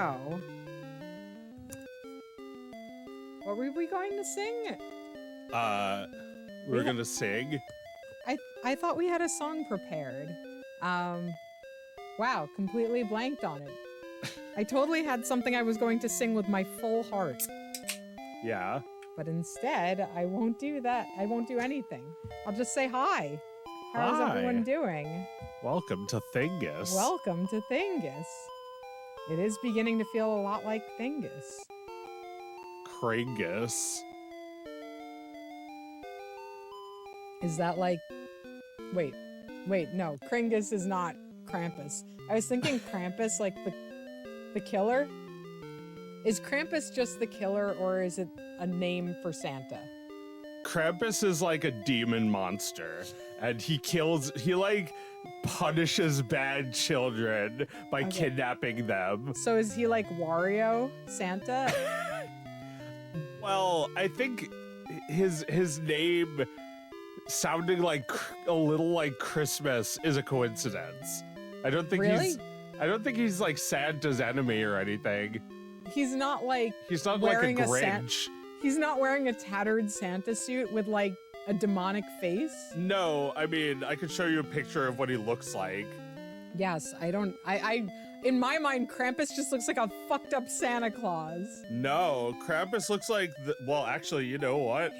go. What were we going to sing? We're gonna sing. I thought we had a song prepared. Wow, completely blanked on it. I totally had something I was going to sing with my full heart. Yeah. But instead, I won't do that. I won't do anything. I'll just say hi. How's Hi. everyone doing? Welcome to Thingus. Welcome to Thingus. It is beginning to feel a lot like Thingus. Kringus. Is that like... Wait, no. Kringus is not Krampus. I was thinking Krampus, like the killer. Is Krampus just the killer, or is it a name for Santa? Krampus is like a demon monster, and he punishes bad children by kidnapping them. So is he like Wario, Santa? Well, I think his name sounding like a little like Christmas is a coincidence. I don't think he's like Santa's enemy or anything. He's not like wearing like a Grinch. He's not wearing a tattered Santa suit with like a demonic face. No, I mean, I could show you a picture of what he looks like. Yes, in my mind, Krampus just looks like a fucked up Santa Claus. No, Krampus looks like, well, actually, you know what?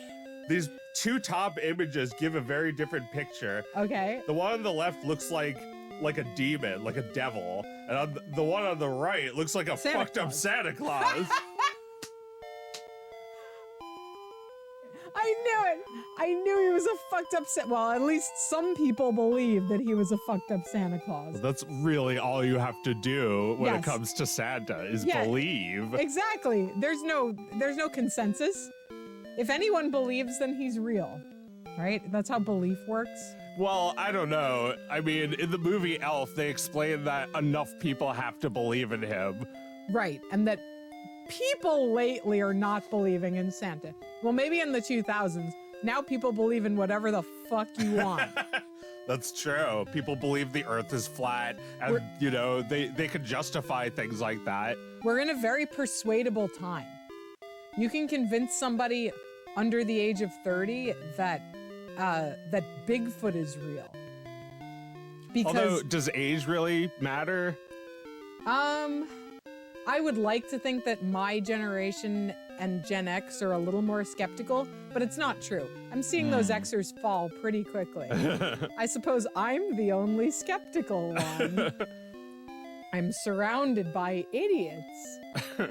These two top images give a very different picture. Okay. The one on the left looks like a demon, like a devil. And the one on the right looks like a fucked up Santa Claus. I knew it. I knew he was a fucked up well, at least some people believe that he was a fucked up Santa Claus. That's really all you have to do when it comes to Santa is believe. Exactly. There's no consensus. If anyone believes, then he's real. Right? That's how belief works. Well, I don't know. I mean, in the movie Elf, they explain that enough people have to believe in him. Right, and that people lately are not believing in Santa. Well, maybe in the 2000s. Now people believe in whatever the fuck you want. That's true. People believe the earth is flat, and, they can justify things like that. We're in a very persuadable time. You can convince somebody under the age of 30 that Bigfoot is real. Because, although, does age really matter? I would like to think that my generation and Gen X are a little more skeptical, but it's not true. I'm seeing those Xers fall pretty quickly. I suppose I'm the only skeptical one. I'm surrounded by idiots.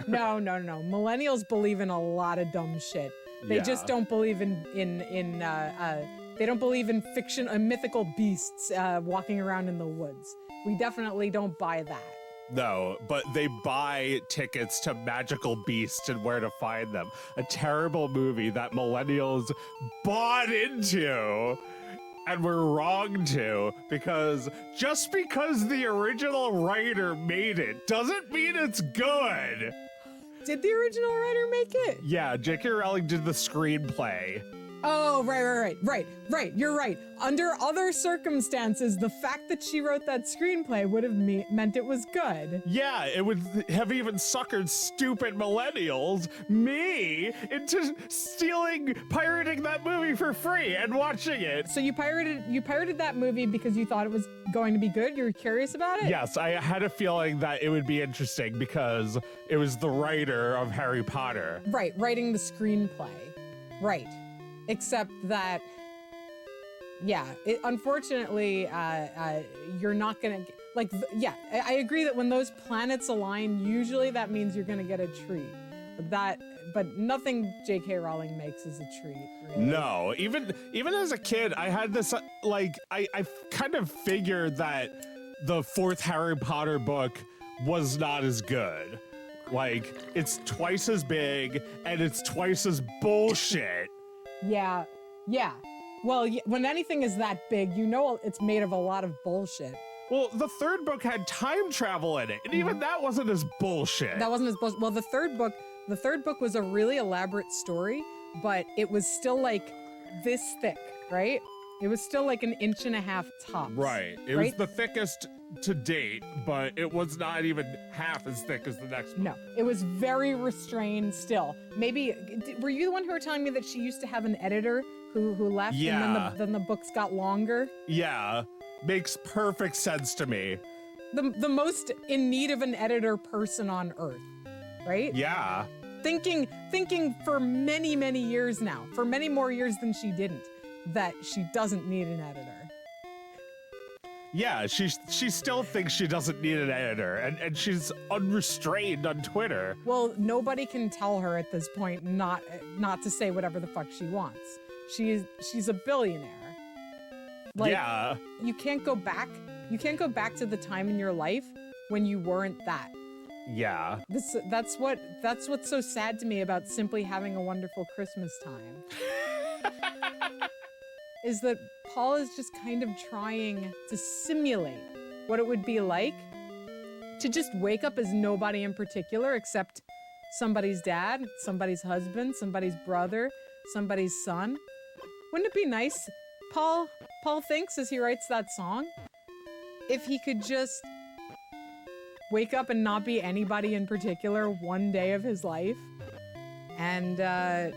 No. Millennials believe in a lot of dumb shit. They just don't believe they don't believe in fiction, mythical beasts walking around in the woods. We definitely don't buy that. No, but they buy tickets to Magical Beasts and Where to Find Them. A terrible movie that millennials bought into and were wrong to, because just because the original writer made it doesn't mean it's good. Did the original writer make it? Yeah, J.K. Rowling did the screenplay. Oh, right. You're right. Under other circumstances, the fact that she wrote that screenplay would have meant it was good. Yeah, it would have even suckered stupid millennials, me, into pirating that movie for free and watching it. So you pirated that movie because you thought it was going to be good? You were curious about it? Yes, I had a feeling that it would be interesting because it was the writer of Harry Potter. Right, writing the screenplay. Right. Except that, unfortunately, you're not gonna, I agree that when those planets align, usually that means you're gonna get a treat. But nothing J.K. Rowling makes is a treat, really. No, even as a kid, I had this, I kind of figured that the fourth Harry Potter book was not as good. Like, it's twice as big, and it's twice as bullshit. Yeah. Well, when anything is that big, it's made of a lot of bullshit. Well, the third book had time travel in it, and even that wasn't as bullshit. That wasn't as bullshit. Well, the third book was a really elaborate story, but it was still like this thick, right? It was still like an inch and a half tops. Right. It was the thickest to date, but it was not even half as thick as the next one. No, it was very restrained still. Maybe, were you the one who were telling me that she used to have an editor who left and then the books got longer? Yeah, makes perfect sense to me. The most in need of an editor person on earth, right? Yeah. Thinking for many, many years now, for many more years than she didn't, that she doesn't need an editor. Yeah, she still thinks she doesn't need an editor, and she's unrestrained on Twitter. Well, nobody can tell her at this point not to say whatever the fuck she wants. She's a billionaire. Like, yeah. You can't go back. You can't go back to the time in your life when you weren't that. Yeah. That's what's so sad to me about simply having a wonderful Christmas time. Is that Paul is just kind of trying to simulate what it would be like to just wake up as nobody in particular except somebody's dad, somebody's husband, somebody's brother, somebody's son. Wouldn't it be nice, Paul thinks as he writes that song, if he could just wake up and not be anybody in particular one day of his life? And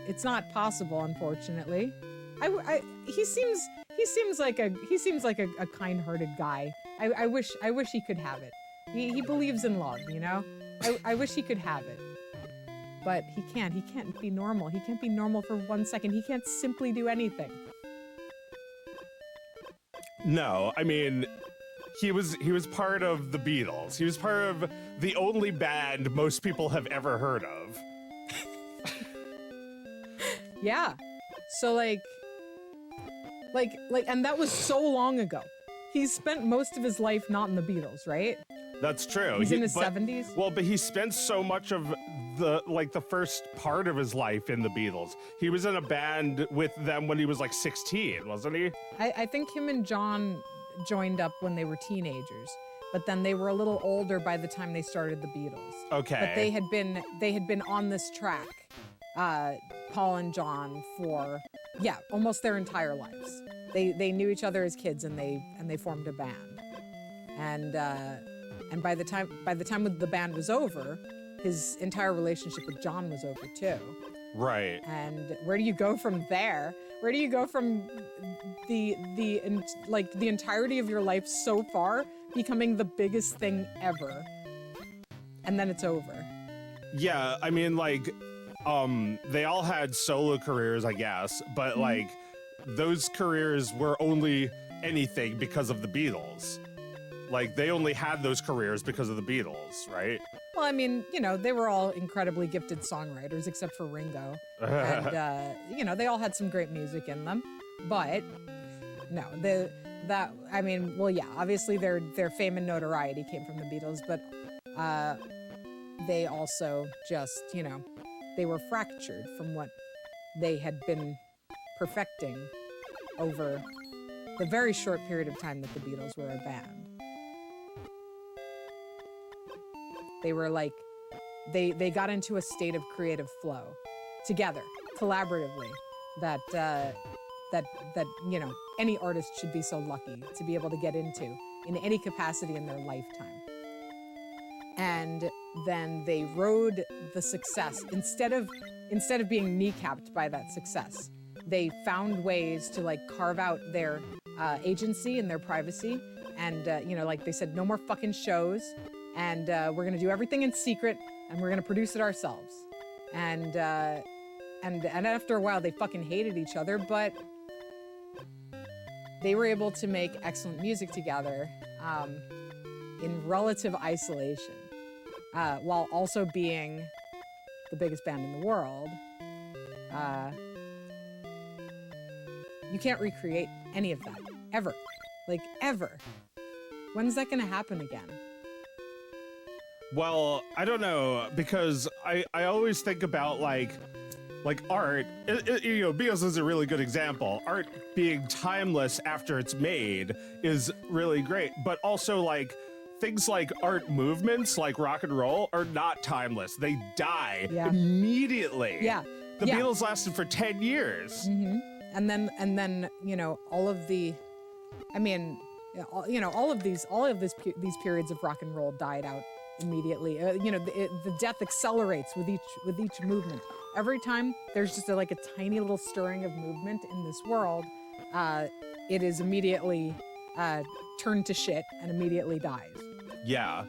it's not possible, unfortunately. He seems like a kind-hearted guy. I wish he could have it. He believes in love, you know? I wish he could have it. But he can't. He can't be normal. He can't be normal for 1 second. He can't simply do anything. No, I mean, he was part of the Beatles. He was part of the only band most people have ever heard of. Yeah. So and that was so long ago. He spent most of his life not in the Beatles, right? That's true. He's in his 70s. Well, but he spent so much of the first part of his life in the Beatles. He was in a band with them when he was like 16, wasn't he? I think him and John joined up when they were teenagers, but then they were a little older by the time they started the Beatles. Okay. But they had been on this track, Paul and John, for almost their entire lives. They knew each other as kids and they formed a band. And by the time the band was over, his entire relationship with John was over too. Right. And where do you go from there? Where do you go from the entirety of your life so far becoming the biggest thing ever, and then it's over? Yeah, I mean, they all had solo careers, I guess, but those careers were only anything because of the Beatles. Like, they only had those careers because of the Beatles, right? Well, I mean, they were all incredibly gifted songwriters, except for Ringo. And, they all had some great music in them. But, no, obviously their fame and notoriety came from the Beatles, but they also just, they were fractured from what they had been perfecting over the very short period of time that the Beatles were a band. They were they got into a state of creative flow together, collaboratively, that any artist should be so lucky to be able to get into in any capacity in their lifetime. And then they rode the success instead of being kneecapped by that success. They found ways to carve out their agency and their privacy, and they said, no more fucking shows. And we're gonna do everything in secret, and we're gonna produce it ourselves. And after a while, they fucking hated each other, but they were able to make excellent music together in relative isolation, while also being the biggest band in the world. You can't recreate any of that, ever. Ever. When's that gonna happen again? Well, I don't know, because I always think about like art, Beatles is a really good example. Art being timeless after it's made is really great, but also things like art movements, like rock and roll, are not timeless. They die immediately. Yeah. The Beatles lasted for 10 years. Mm-hmm. And then all of the, I mean, all of these periods of rock and roll died out immediately. The death accelerates with each movement. Every time there's just a tiny little stirring of movement in this world, it is immediately turned to shit and immediately dies. Yeah.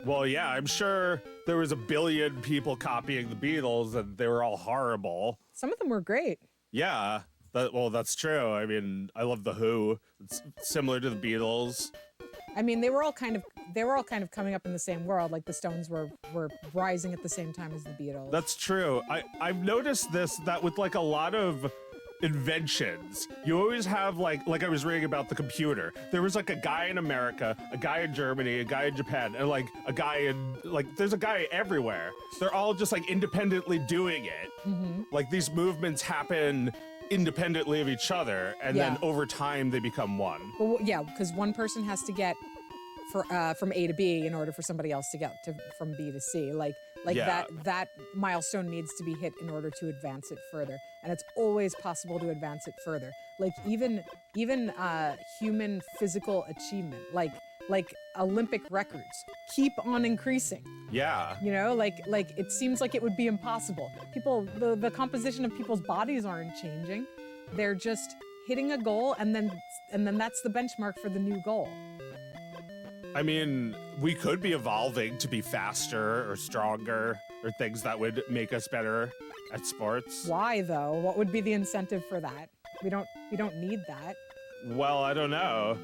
Well, yeah, I'm sure there was a billion people copying the Beatles and they were all horrible. Some of them were great. Yeah. That's true. I mean, I love The Who. It's similar to the Beatles. I mean, they were all kind of coming up in the same world. Like the Stones were rising at the same time as the Beatles. That's true. I've noticed that with a lot of inventions, you always have like I was reading about the computer. There was a guy in America, a guy in Germany, a guy in Japan, and a guy in there's a guy everywhere. They're all just independently doing it. Mm-hmm. These movements happen independently of each other, and then over time they become one. Well, yeah, because one person has to get from A to B in order for somebody else to get from B to C. That milestone needs to be hit in order to advance it further, and it's always possible to advance it further. Even human physical achievement, like Olympic records, keep on increasing. Yeah. It seems like it would be impossible. The composition of people's bodies aren't changing. They're just hitting a goal, and then that's the benchmark for the new goal. I mean, we could be evolving to be faster or stronger or things that would make us better at sports. Why though? What would be the incentive for that? We don't need that. Well, I don't know.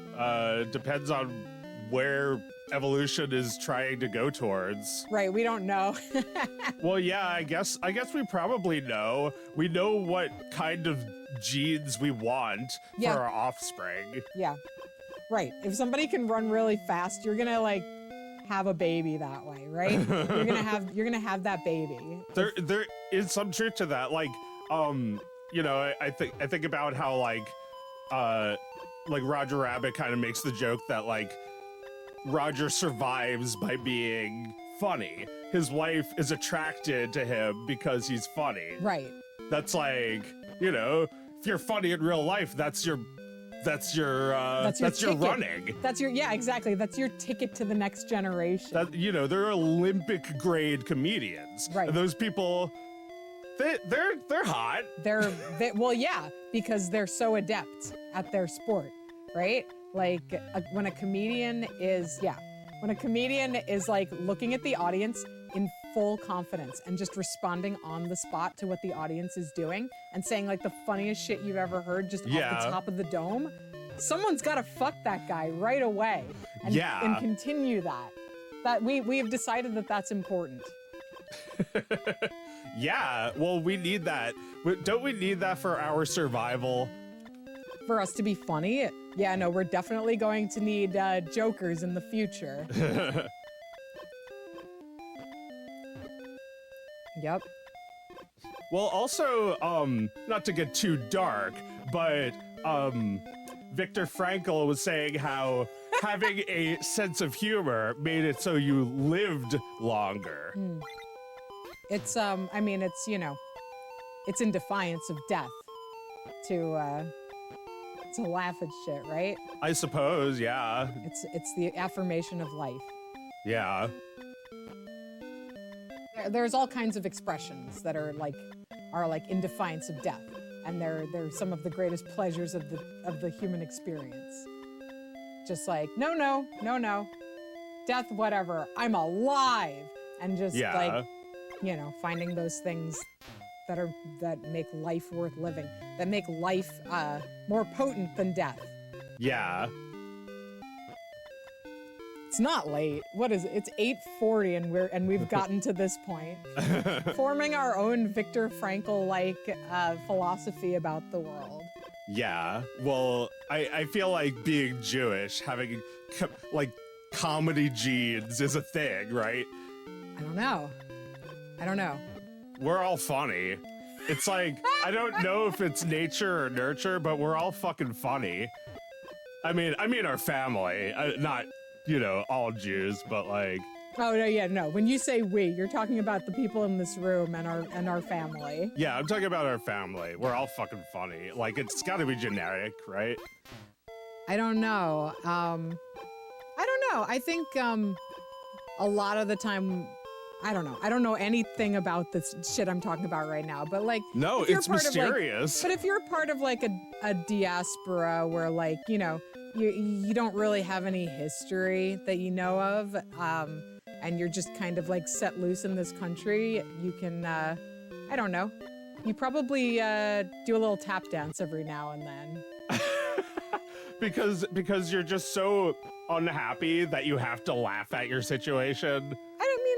Depends on where evolution is trying to go towards. Right, we don't know. Well, yeah, I guess we probably know. We know what kind of genes we want for our offspring. Yeah. Right. If somebody can run really fast, you're gonna have a baby that way, right? you're gonna have that baby. There is some truth to that. I think about how Roger Rabbit kind of makes the joke that Roger survives by being funny. His wife is attracted to him because he's funny. Right. That's if you're funny in real life, that's your running. Exactly. That's your ticket to the next generation. They're Olympic grade comedians. Right. And those people, they're hot. Because they're so adept at their sport, right? When a comedian is looking at the audience in full confidence and just responding on the spot to what the audience is doing and saying the funniest shit you've ever heard just off the top of the dome, someone's got to fuck that guy right away and continue that we have decided that that's important. Yeah, well, we need that. Don't we need that for our survival? For us to be funny? Yeah, no, we're definitely going to need jokers in the future. Yep. Well, also, not to get too dark, but Viktor Frankl was saying how having a sense of humor made it so you lived longer. It's it's in defiance of death to laugh at shit, right? I suppose, yeah. It's the affirmation of life. Yeah. There's all kinds of expressions that are in defiance of death, and they're some of the greatest pleasures of the human experience. Just no, death, whatever. I'm alive, and just finding those things that make life worth living, that make life more potent than death. Yeah. It's not late. What is it? It's 8:40 and we've gotten to this point. Forming our own Viktor Frankl philosophy about the world. Yeah. Well, I feel like being Jewish, having comedy genes is a thing, right? I don't know. We're all funny. It's I don't know if it's nature or nurture, but we're all fucking funny. I mean our family, not all Jews, but Oh, no, yeah, no. When you say we, you're talking about the people in this room and our family. Yeah, I'm talking about our family. We're all fucking funny. Like, it's gotta be generic, right? I don't know. I don't know. I think a lot of the time, I don't know. I don't know anything about this shit I'm talking about right now. But like, No, if you're it's part of, like- mysterious. but if you're part of like a diaspora where like, you know, you don't really have any history that you know of, and you're just kind of like set loose in this country, you can, I don't know. You probably do a little tap dance every now and then. because you're just so unhappy that you have to laugh at your situation.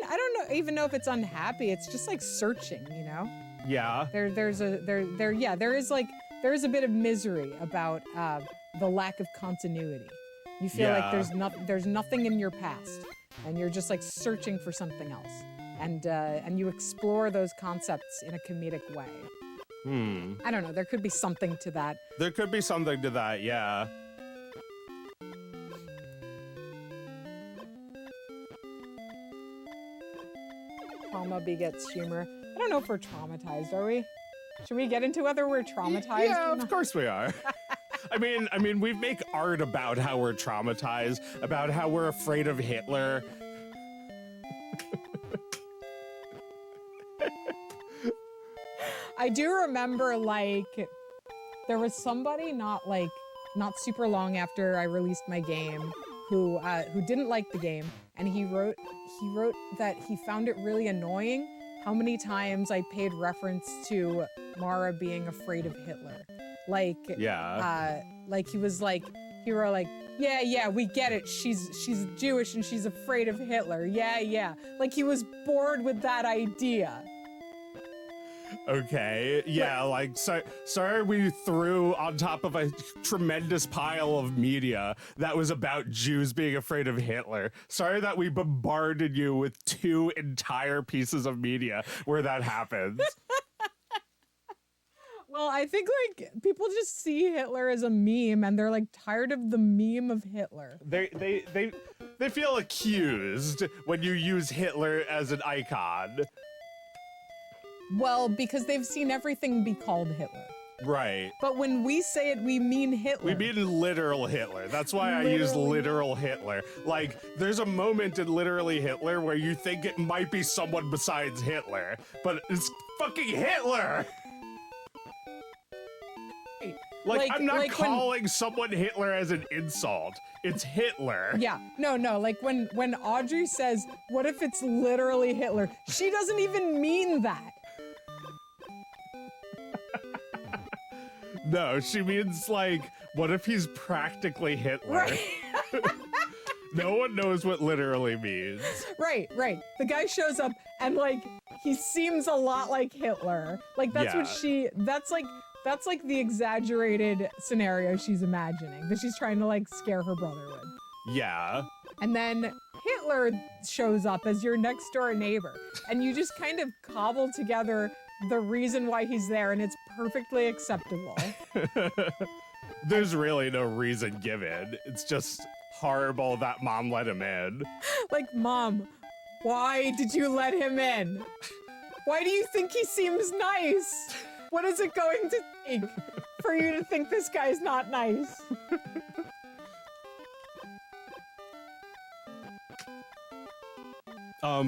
I don't know, even know if it's unhappy. It's just like searching, you know? Yeah. There is a bit of misery about the lack of continuity. You feel like there's nothing in your past, and you're just like searching for something else, and you explore those concepts in a comedic way. I don't know. There could be something to that. There could be something to that, yeah. Trauma begets humor. I don't know if we're traumatized, are we? Should we get into whether we're traumatized? Yeah, or not? of course we are. I mean, we make art about how we're traumatized, about how we're afraid of Hitler. I do remember, like, there was somebody not super long after I released my game who didn't like the game, and he wrote that he found it really annoying how many times I paid reference to Mara being afraid of Hitler. Like, like he was like, he were like, yeah, we get it. She's Jewish and she's afraid of Hitler. Yeah. Like he was bored with that idea. Okay, yeah, like, sorry we threw on top of a tremendous pile of media that was about Jews being afraid of Hitler. Sorry that we bombarded you with 2 entire pieces of media where that happens. Well, I think, like, people just see Hitler as a meme, and they're, like, tired of the meme of Hitler. They feel accused when you use Hitler as an icon. Well, because they've seen everything be called Hitler. Right. But when we say it, we mean Hitler. We mean literal Hitler. That's why I use literal Hitler. Like, there's a moment in literally Hitler where you think it might be someone besides Hitler, but it's fucking Hitler! Like I'm not calling someone Hitler as an insult. It's Hitler. Yeah, no, like when Audrey says, what if it's literally Hitler? She doesn't even mean that. No, she means like, what if he's practically Hitler? Right. No one knows what literally means. Right. The guy shows up and like, he seems a lot like Hitler. Like that's that's like the exaggerated scenario she's imagining, that she's trying to like scare her brother with. Yeah. And then Hitler shows up as your next door neighbor, and you just kind of cobble together the reason why he's there, and it's perfectly acceptable. There's really no reason given. It's just horrible that mom let him in. Like, Mom, why did you let him in? Why do you think he seems nice? What is it going to take for you to think this guy's not nice?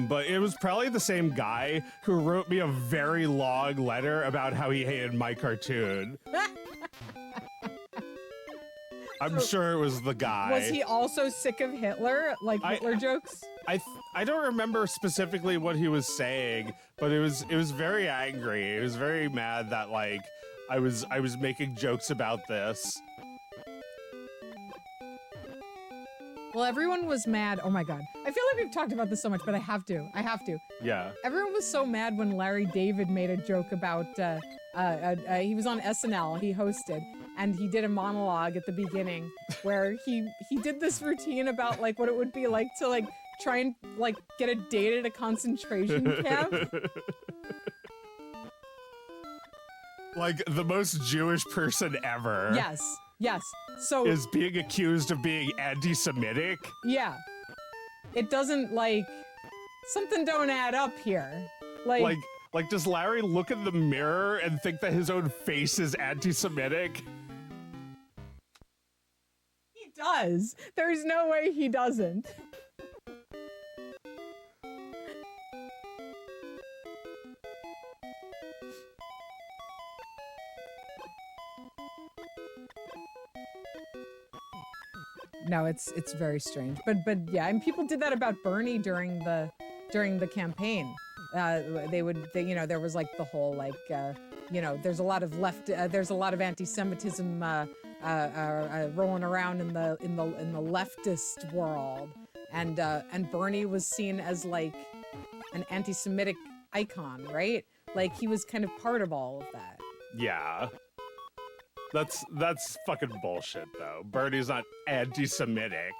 But it was probably the same guy who wrote me a very long letter about how he hated my cartoon. I'm sure it was the guy. Was he also sick of Hitler? Like Hitler jokes? I don't remember specifically what he was saying, but it was very angry. It was very mad that like I was making jokes about this. Well, everyone was mad. Oh my God. I feel like we've talked about this so much, but I have to. Yeah. Everyone was so mad when Larry David made a joke about, he was on SNL, he hosted, and he did a monologue at the beginning where he did this routine about like what it would be like to like try and like get a date at a concentration camp. Like the most Jewish person ever. Yes. So is being accused of being anti-Semitic. Yeah. It doesn't like something don't add up here. Like, does Larry look in the mirror and think that his own face is anti-Semitic? He does. There's no way he doesn't. No, it's very strange. But yeah, and people did that about Bernie during the campaign. There was like the whole there's a lot of there's a lot of anti-Semitism rolling around in the leftist world, and Bernie was seen as like an anti-Semitic icon, right? Like he was kind of part of all of that. Yeah. That's fucking bullshit, though. Bernie's not anti-Semitic.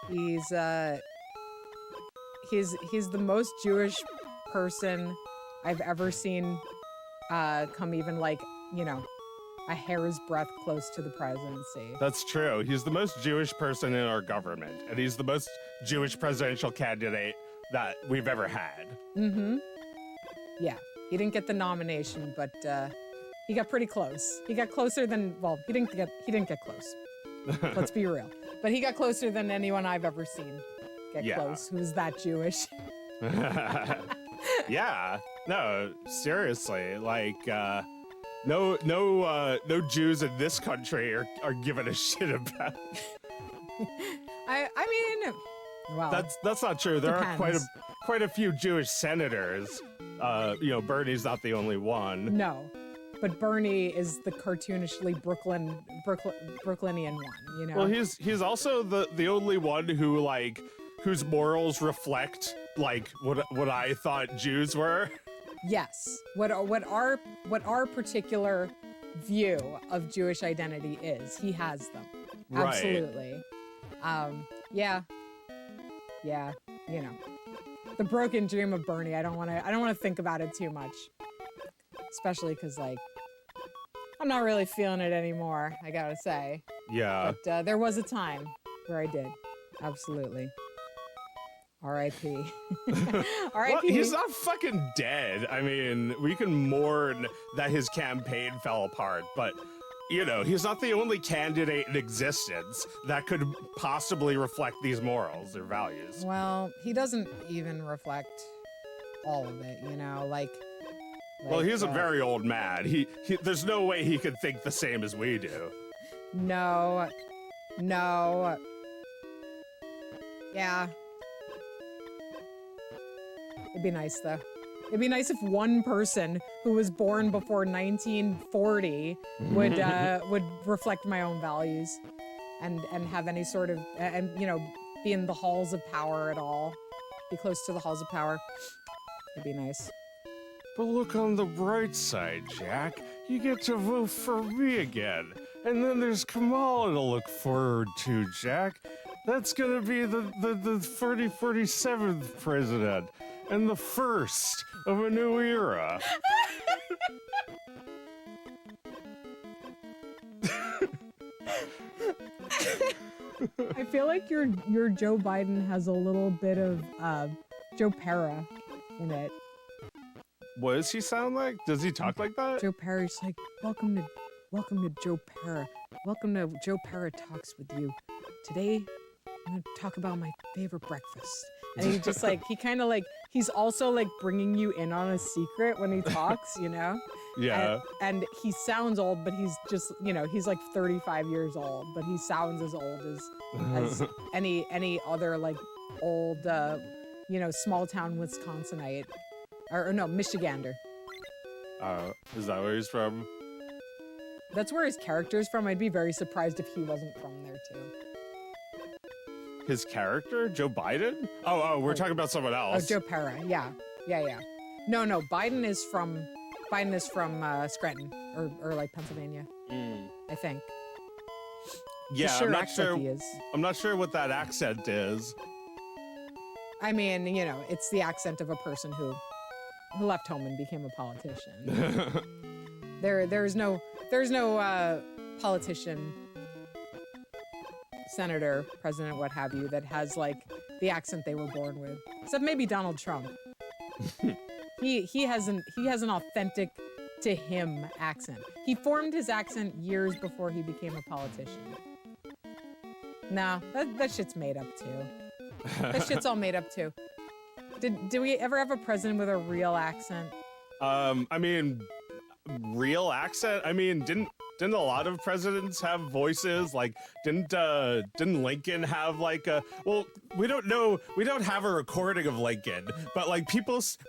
He's the most Jewish person I've ever seen come even like, a hair's breadth close to the presidency. That's true. He's the most Jewish person in our government, and he's the most Jewish presidential candidate that we've ever had. Mm-hmm. Yeah. He didn't get the nomination, but he got pretty close. He got closer than, well, he didn't get close. Let's be real. But he got closer than anyone I've ever seen get close who's that Jewish. Yeah. No, seriously. Like, no Jews in this country are giving a shit about. I mean, well, that's not true. There depends. are quite a few Jewish senators. Bernie's not the only one. No, but Bernie is the cartoonishly Brooklynian one. Well, he's also the only one who like whose morals reflect like what I thought Jews were. Yes. What our particular view of Jewish identity is. He has them. Right. Absolutely. Yeah. The broken dream of Bernie. I don't want to think about it too much, especially because like I'm not really feeling it anymore. I gotta say. Yeah. But there was a time where I did. Absolutely. R.I.P. R.I.P. Well, he's not fucking dead. I mean, we can mourn that his campaign fell apart, but he's not the only candidate in existence that could possibly reflect these morals or values. Well, he doesn't even reflect all of it, Well, he's a very old man. He there's no way he could think the same as we do. No. Yeah. It'd be nice, though. It'd be nice if one person who was born before 1940 would reflect my own values and have any sort of, be in the halls of power at all. Be close to the halls of power. It'd be nice. But look on the bright side, Jack. You get to vote for me again. And then there's Kamala to look forward to, Jack. That's gonna be the 47th president and the first of a new era. I feel like your Joe Biden has a little bit of Joe Pera in it. What does he sound like? Does he talk like that? Joe Pera's like, welcome to Joe Pera. Welcome to Joe Pera Talks with you. Today, I'm going to talk about my favorite breakfast. And he just like, he's also like bringing you in on a secret when he talks, Yeah. And he sounds old, but he's just, he's like 35 years old, but he sounds as old as any other like old, small town Wisconsinite. Or no, Michigander. Is that where he's from? That's where his character's from. I'd be very surprised if he wasn't from there too. His character? Joe Biden? Oh, we're talking about someone else. Oh, Joe Pera. Yeah. No, Biden is from Scranton or like Pennsylvania. I think. Yeah, sure he is. I'm not sure what that accent is. I mean, it's the accent of a person who left home and became a politician. There's no politician, senator, president, what have you, that has like the accent they were born with. Except maybe Donald Trump. he has an authentic to him accent. He formed his accent years before he became a politician. No, that shit's made up too. That shit's all made up too. Did we ever have a president with a real accent? I mean, real accent? I mean, didn't a lot of presidents have voices? Like, didn't Lincoln have like a? Well, we don't know. We don't have a recording of Lincoln, but like people say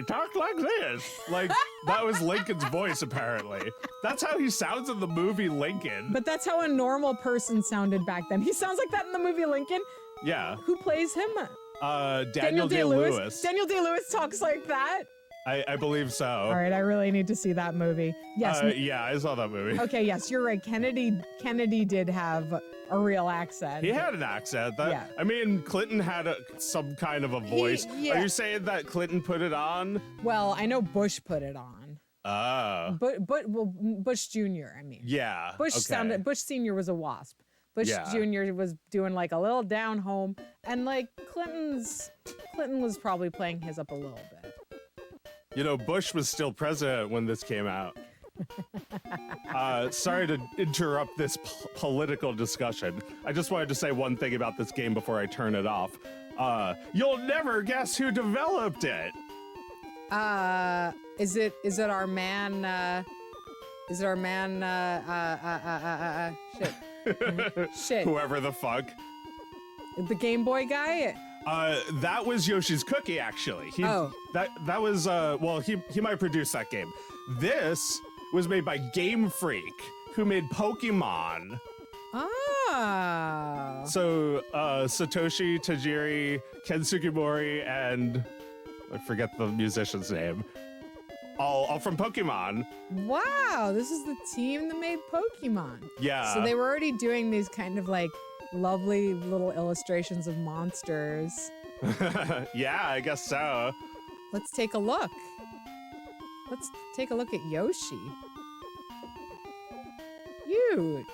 talk like this. Like that was Lincoln's voice apparently. That's how he sounds in the movie Lincoln. But that's how a normal person sounded back then. He sounds like that in the movie Lincoln. Yeah. Who plays him? Daniel Day-Lewis. Daniel Day-Lewis talks like that. I believe so. All right, I really need to see that movie. Yes. Yeah, I saw that movie. Okay, yes, you're right. Kennedy did have a real accent. He had an accent. Yeah. I mean, Clinton had some kind of a voice. Yeah. Are you saying that Clinton put it on? Well, I know Bush put it on. Well, Bush Jr., I mean. Yeah. Bush Sr. was a wasp. Bush Jr. was doing like a little down home, and like Clinton was probably playing his up a little bit. You know, Bush was still president when this came out. Sorry to interrupt this political discussion. I just wanted to say one thing about this game before I turn it off. You'll never guess who developed it. Is it our man? Shit. Whoever the fuck. The Game Boy guy? That was Yoshi's Cookie, actually. That was, well, he might produce that game. This was made by Game Freak, who made Pokemon. Ah. So, Satoshi Tajiri, Ken Sugimori, and I forget the musician's name. All from Pokemon. Wow, this is the team that made Pokemon. Yeah. So they were already doing these kind of like lovely little illustrations of monsters. Yeah, I guess so. Let's take a look. Let's take a look at Yoshi. Cute.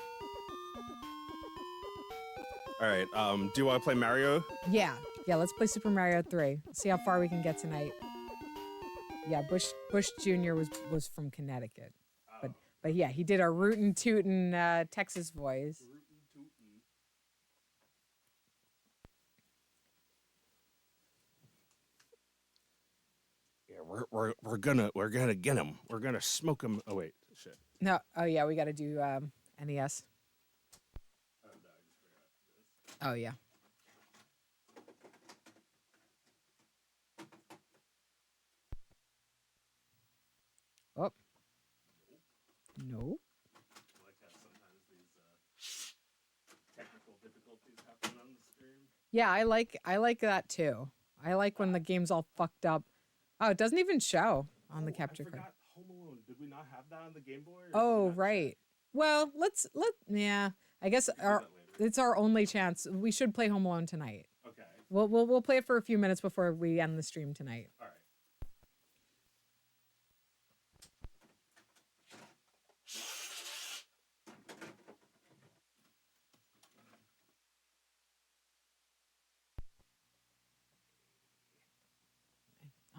All right, do you want to play Mario? Yeah, let's play Super Mario 3. See how far we can get tonight. Yeah, Bush Jr. was from Connecticut. But yeah, he did a rootin' tootin' Texas voice. We're gonna get him. We're gonna smoke him. Oh wait, shit. No, oh yeah, we got to do NES. Oh yeah. Oh. No. Like how sometimes these technical difficulties happen on the stream. Yeah, I like that too. I like when the game's all fucked up. Oh, it doesn't even show on the capture card. Home Alone. Did we not have that on the Game Boy? Oh, right. Well, yeah. I guess it's our only chance. We should play Home Alone tonight. Okay. We'll play it for a few minutes before we end the stream tonight. All right.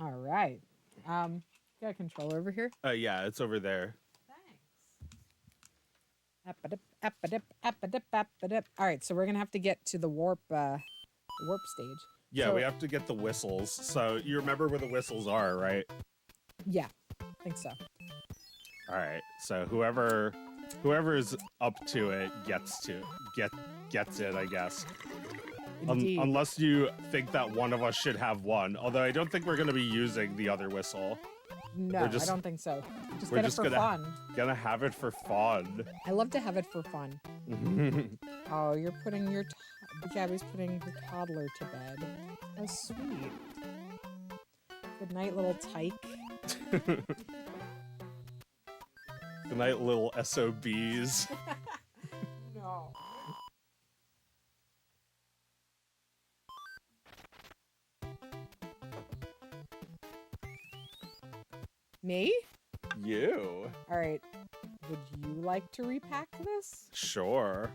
All right. Got a controller over here? Yeah, it's over there. Thanks. All right, so we're gonna have to get to the warp stage. Yeah, So- we have to get the whistles. So you remember where the whistles are, right? Yeah, I think so. All right. So whoever's up to it gets it, I guess. Indeed. Unless you think that one of us should have one. Although I don't think we're gonna be using the other whistle. No, I don't think so. Just We're get it just for fun. gonna have it for fun. I love to have it for fun. Oh, you're putting Gabby's putting her toddler to bed. How sweet. Good night, little tyke. Good night, little SOBs. No. Me? You? All right. Would you like to repack this? Sure.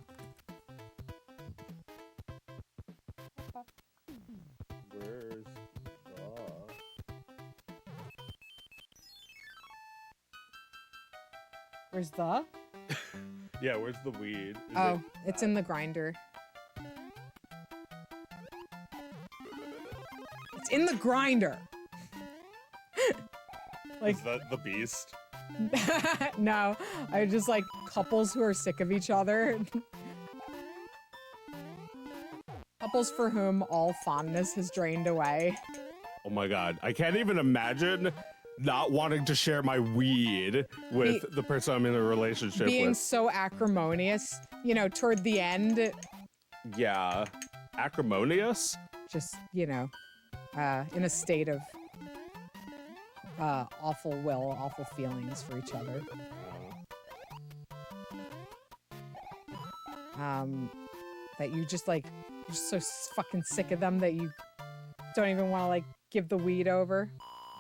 Where's Where's the? Yeah, where's the weed? It's in the grinder. It's in the grinder. Is that the beast? No, I just like couples who are sick of each other. Couples for whom all fondness has drained away. Oh my god, I can't even imagine not wanting to share my weed with the person I'm in a relationship Being with. so acrimonious, you know, toward the end. Yeah. Acrimonious? Just, you know, in a state of awful will, awful feelings for each other. That you just like, you're so fucking sick of them that you don't even want to like give the weed over.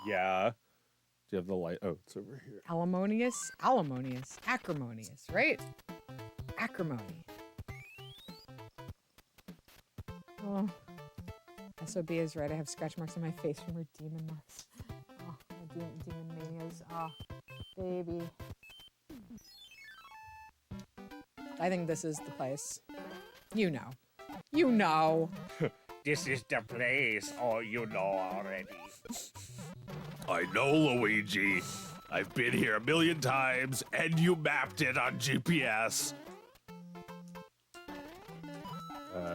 Yeah. Do you have the light? Oh, it's over here. Acrimonious, right? Acrimony. Oh, SOB is right. I have scratch marks on my face from her demon marks. Oh, my demon manias. Oh, baby. I think this is the place. You know. You know. This is the place. Oh, you know already. I know, Luigi. I've been here a million times, and you mapped it on GPS.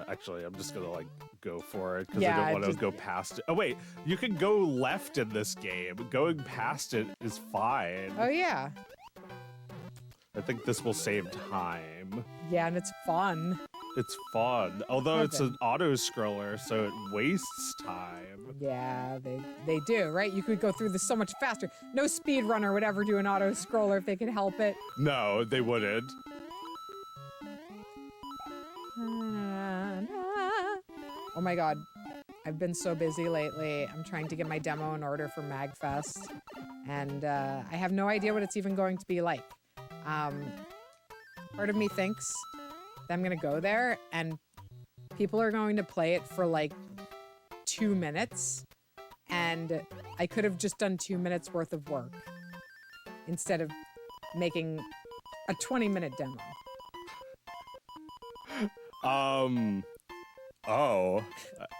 Actually, I'm just gonna like go for it because I don't want to go past it. Oh wait, you can go left in this game. Going past it is fine. Oh yeah. I think this will save time. Yeah, and it's fun. It's fun, although it's an auto scroller, so it wastes time. Yeah, they do, right? You could go through this so much faster. No speedrunner would ever do an auto scroller if they could help it. No, they wouldn't. Oh my god, I've been so busy lately. I'm trying to get my demo in order for MagFest, and I have no idea what it's even going to be like. Part of me thinks that I'm gonna go there and people are going to play it for like 2 minutes, and I could have just done 2 minutes worth of work instead of making a 20-minute demo. Oh,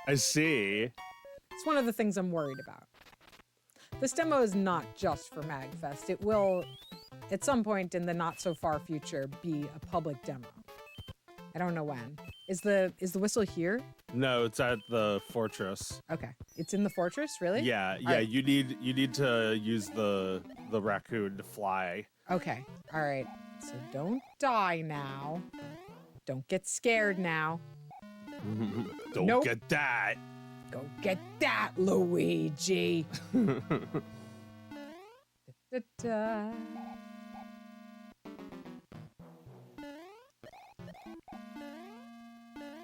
I see. It's one of the things I'm worried about. This demo is not just for MagFest. It will, at some point in the not-so-far future, be a public demo. I don't know when. Is the whistle here? No, it's at the fortress. Okay. It's in the fortress, really? Yeah, yeah. Right. You need to use the raccoon to fly. Okay. All right. So don't die now. Don't get scared now. Don't get that. Go get that, Luigi. Da-da.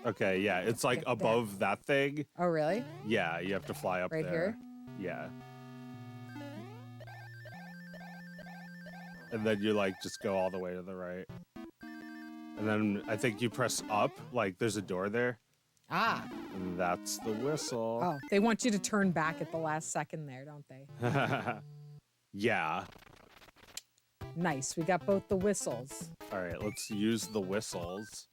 Okay, yeah, it's like above that thing. Oh, really? Yeah, you have to fly up right there. Here? Yeah. And then you like just go all the way to the right. And then I think you press up, like there's a door there. Ah. And that's the whistle. Oh, they want you to turn back at the last second there, don't they? Yeah. Nice. We got both the whistles. All right, let's use the whistles.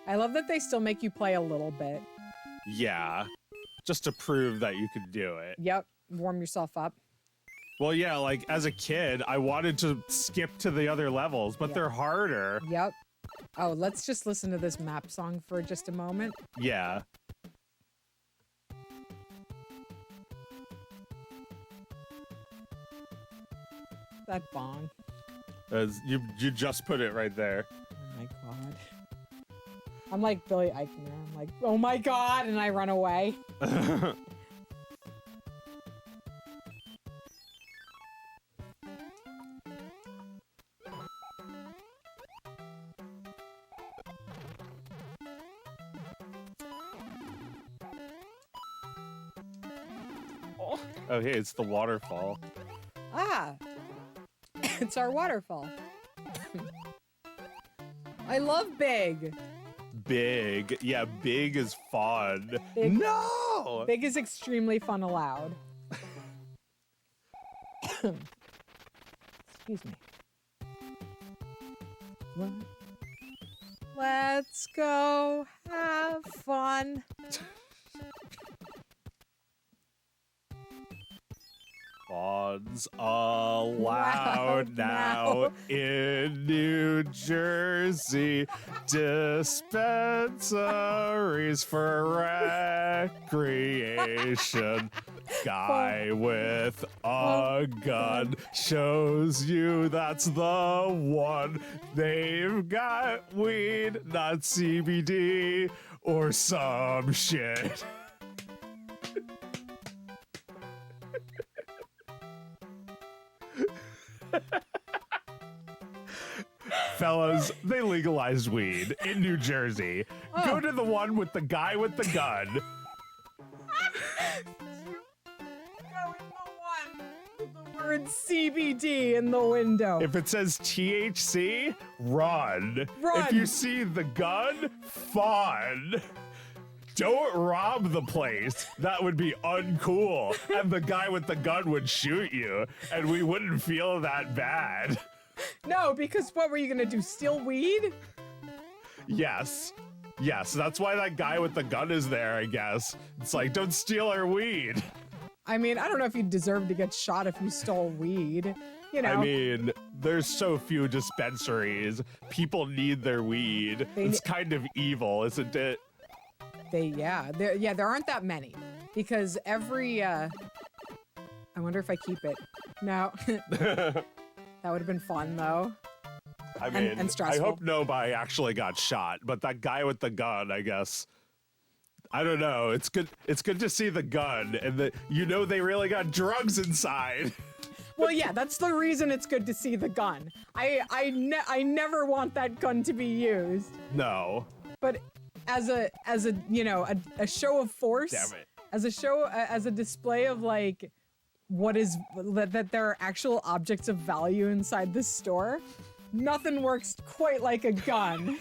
I love that they still make you play a little bit. Yeah. Just to prove that you could do it. Yep. Warm yourself up. Well, yeah, like as a kid, I wanted to skip to the other levels, but they're harder. Yep. Oh, let's just listen to this map song for just a moment. Yeah. That bong. You just put it right there. Oh my god. I'm like Billy Eichner. I'm like, oh my god, and I run away. Oh, hey, it's the waterfall. Ah, it's our waterfall. I love Big. big. Yeah, big is fun. Big. No! Big is extremely fun aloud. Excuse me. Let's go have fun. Fun's allowed now in New Jersey. Dispensaries for recreation. Guy with a gun shows you that's the one. They've got weed, not CBD or some shit. Fellas, they legalized weed in New Jersey. Go to the one with the guy with the gun. Go in the one with the word CBD in the window. If it says THC, run. Run. If you see the gun, fun. Don't rob the place. That would be uncool. And the guy with the gun would shoot you, and we wouldn't feel that bad. No, because what were you gonna do? Steal weed? Yes. Yes, that's why that guy with the gun is there, I guess. It's like, don't steal our weed. I mean, I don't know if you deserve to get shot if you stole weed. You know. I mean, there's so few dispensaries. People need their weed. It's kind of evil, isn't it? There aren't that many. Because every, I wonder if I keep it. No. That would have been fun, though. I mean, and stressful. I hope nobody actually got shot, but that guy with the gun, I guess. I don't know. It's good. It's good to see the gun, and they really got drugs inside. Well, yeah, that's the reason it's good to see the gun. I never want that gun to be used. No. But as a a show of force. Damn it. As a display of like. That there are actual objects of value inside this store. Nothing works quite like a gun.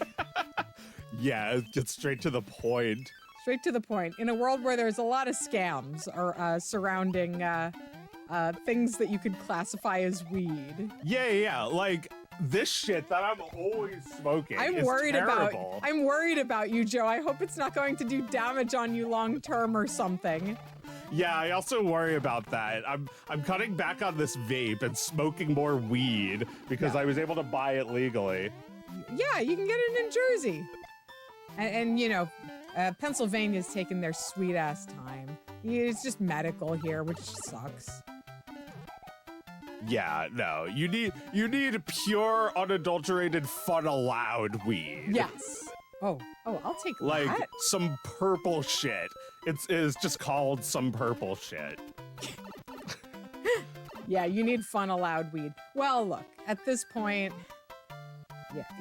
Yeah, get straight to the point. Straight to the point. In a world where there's a lot of scams or surrounding things that you could classify as weed. Yeah. Like this shit that I'm always smoking. I'm worried about you, Joe. I hope it's not going to do damage on you long term or something. Yeah, I also worry about that. I'm cutting back on this vape and smoking more weed because I was able to buy it legally. Yeah, you can get it in Jersey. And Pennsylvania's taking their sweet ass time. It's just medical here, which sucks. Yeah, no. You need pure, unadulterated, fun allowed weed. Yes. Oh, I'll take like that. Some purple shit. It's just called some purple shit. Yeah, you need fun allowed weed. Well, look, at this point,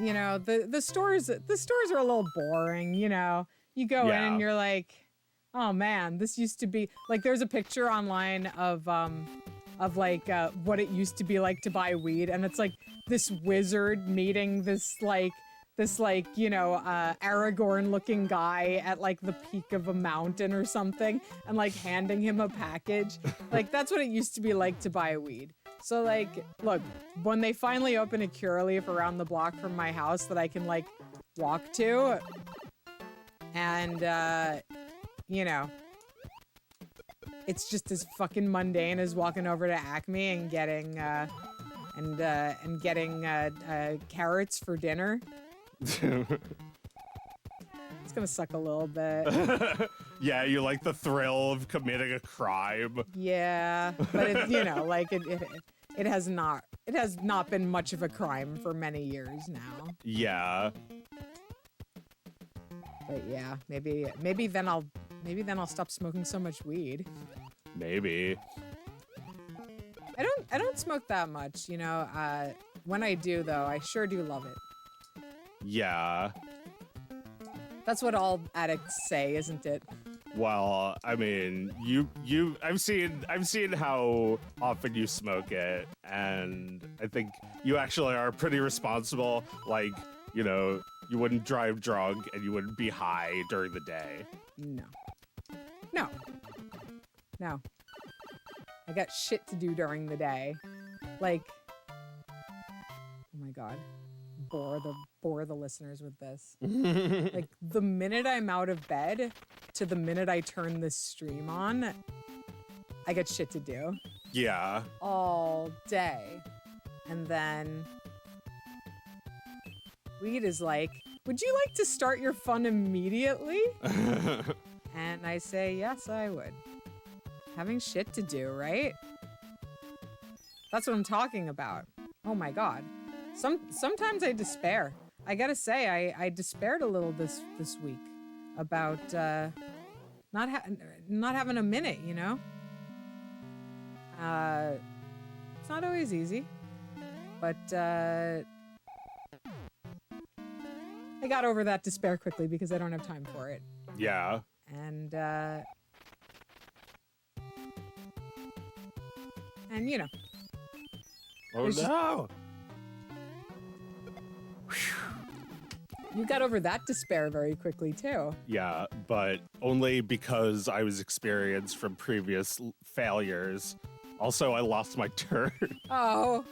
yeah, the stores are a little boring, You go in and you're like, oh man, this used to be like there's a picture online of what it used to be like to buy weed, and it's like this wizard meeting this Aragorn looking guy at like the peak of a mountain or something and like handing him a package. Like that's what it used to be like to buy weed. So like, look, when they finally open a Curaleaf around the block from my house that I can like walk to and, it's just as fucking mundane as walking over to Acme and getting carrots for dinner. It's gonna suck a little bit. Yeah, you like the thrill of committing a crime. Yeah, but it has not been much of a crime for many years now. Yeah. But yeah, maybe then I'll stop smoking so much weed. Maybe. I don't smoke that much, when I do though, I sure do love it. Yeah. That's what all addicts say, isn't it? Well, I mean, I've seen how often you smoke it, and I think you actually are pretty responsible. Like, You wouldn't drive drunk and you wouldn't be high during the day. No. No. No. I got shit to do during the day. Like, oh my God. Bore the listeners with this. Like, the minute I'm out of bed to the minute I turn this stream on, I got shit to do. Yeah. All day. And then Weed is like, would you like to start your fun immediately? And I say, yes, I would. Having shit to do, right? That's what I'm talking about. Oh my God. Sometimes I despair. I gotta say, I despaired a little this week about not having a minute, you know? It's not always easy, but I got over that despair quickly because I don't have time for it. Yeah. And you know. Oh no! You got over that despair very quickly too. Yeah, but only because I was experienced from previous failures. Also, I lost my turn. Oh.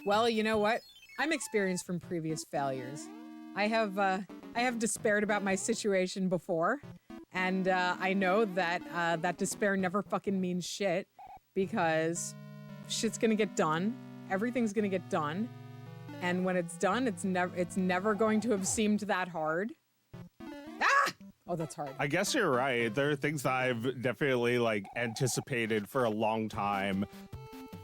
Well, you know what? I'm experienced from previous failures. I have despaired about my situation before, and I know that that despair never fucking means shit, because shit's gonna get done. Everything's gonna get done. And when it's done, it's never going to have seemed that hard. Ah! Oh, that's hard. I guess you're right. There are things that I've definitely like anticipated for a long time,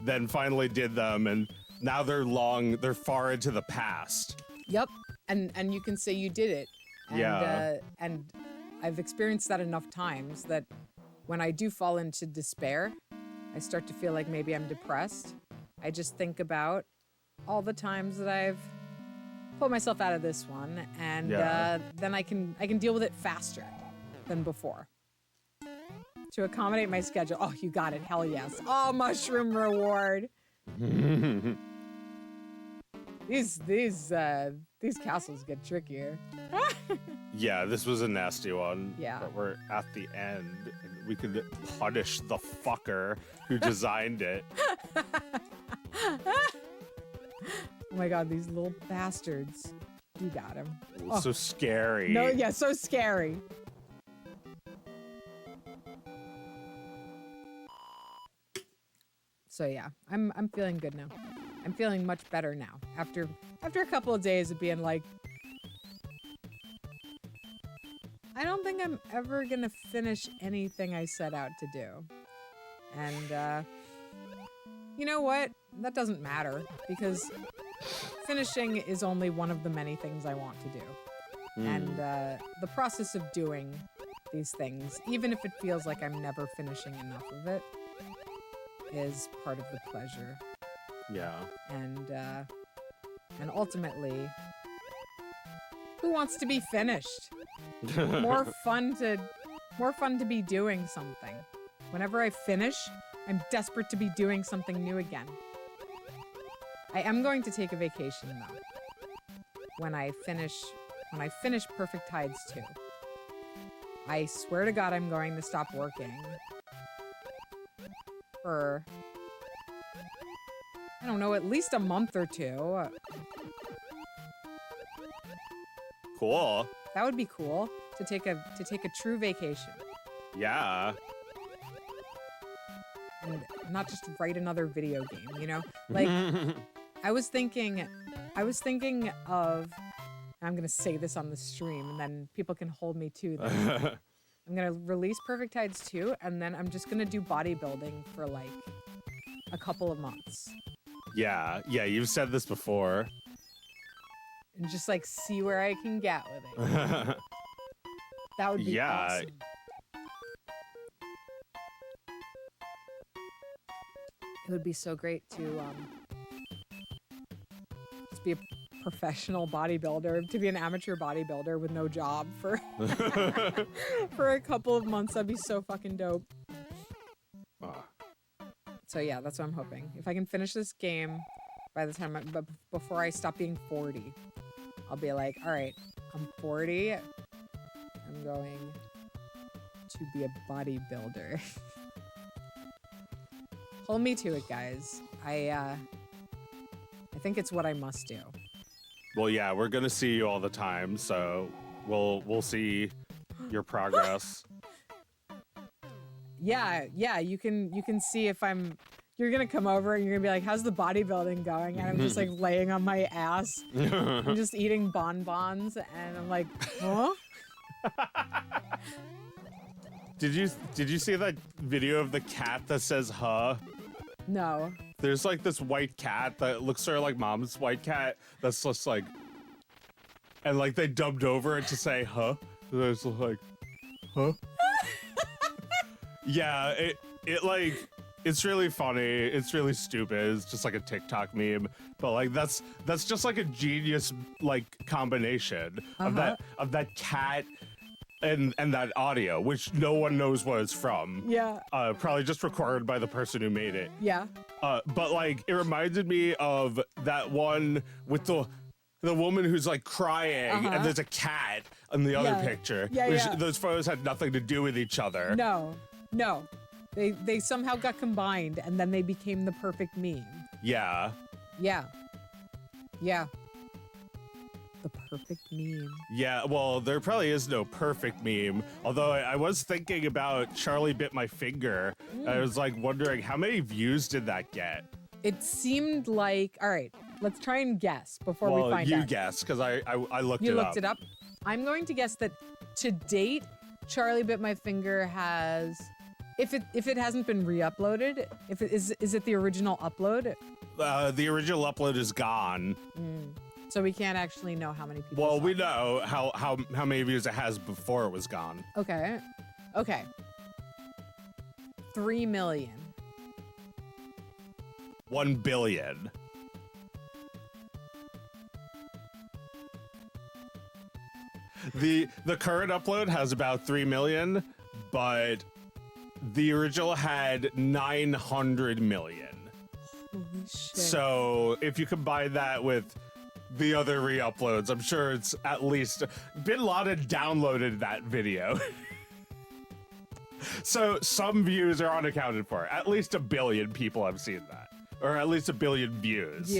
then finally did them, and now they're far into the past. Yep. And you can say you did it. And, yeah. And I've experienced that enough times that when I do fall into despair, I start to feel like maybe I'm depressed. I just think about all the times that I've pulled myself out of this one, and then I can deal with it faster than before. To accommodate my schedule. Oh, you got it. Hell yes. Oh, mushroom reward. These castles get trickier. Yeah, this was a nasty one. Yeah. But we're at the end, and we could punish the fucker who designed it. Oh my God, these little bastards. You got him. Oh. So scary. No, yeah, so scary. So yeah, I'm feeling good now. I'm feeling much better now. After a couple of days of being like, I don't think I'm ever gonna finish anything I set out to do. And you know what? That doesn't matter, because finishing is only one of the many things I want to do. And the process of doing these things, even if it feels like I'm never finishing enough of it, is part of the pleasure. Yeah. And ultimately, who wants to be finished? More fun to be doing something. Whenever I finish, I'm desperate to be doing something new again. I am going to take a vacation though. When I finish Perfect Tides 2. I swear to God I'm going to stop working for, I don't know, at least a month or two. Cool. That would be cool to take a true vacation. Yeah. And not just write another video game, you know? Like I was thinking of, I'm going to say this on the stream and then people can hold me to this. I'm going to release Perfect Tides 2 and then I'm just going to do bodybuilding for like a couple of months. Yeah, you've said this before. And just like see where I can get with it. That would be awesome. It would be so great to just be a professional bodybuilder, to be an amateur bodybuilder with no job for for a couple of months. That'd be so fucking dope. So yeah, that's what I'm hoping. If I can finish this game by the time before I stop being 40, I'll be like, all right, I'm 40. I'm going to be a bodybuilder. Hold me to it, guys. I think it's what I must do. Well, yeah, we're gonna see you all the time, so we'll see your progress. Yeah, you can see if I'm. You're gonna come over and you're gonna be like, "How's the bodybuilding going?" And I'm just like laying on my ass. I'm just eating bonbons, and I'm like, "Huh?" Did you see that video of the cat that says "huh"? No. There's like this white cat that looks sort of like mom's white cat that's just like, and like they dubbed over it to say "huh." There's like, "huh." Yeah, it like. It's really funny. It's really stupid. It's just like a TikTok meme, but like that's just like a genius like combination of that cat and that audio, which no one knows what it's from. Yeah. Probably just recorded by the person who made it. Yeah. But like it reminded me of that one with the woman who's like crying and there's a cat in the other picture. Yeah. Those photos had nothing to do with each other. No. They somehow got combined and then they became the perfect meme. Yeah. Yeah. The perfect meme. Yeah, well, there probably is no perfect meme. Although I was thinking about Charlie Bit My Finger. I was like wondering how many views did that get? It seemed like, all right, let's try and guess before we find out. You guess, because I looked it up. You looked it up? I'm going to guess that to date, Charlie Bit My Finger has, if it hasn't been re-uploaded, is it the original upload? The original upload is gone. So we can't actually know how many people. Well, saw we it. know how many views it has before it was gone. Okay. 3 million. 1 billion. The current upload has about 3 million, but the original had 900 million. Holy shit. So if you combine that with the other re-uploads, I'm sure it's at least Bin Laden downloaded that video. So some views are unaccounted for. At least 1 billion people have seen that, or at least 1 billion views.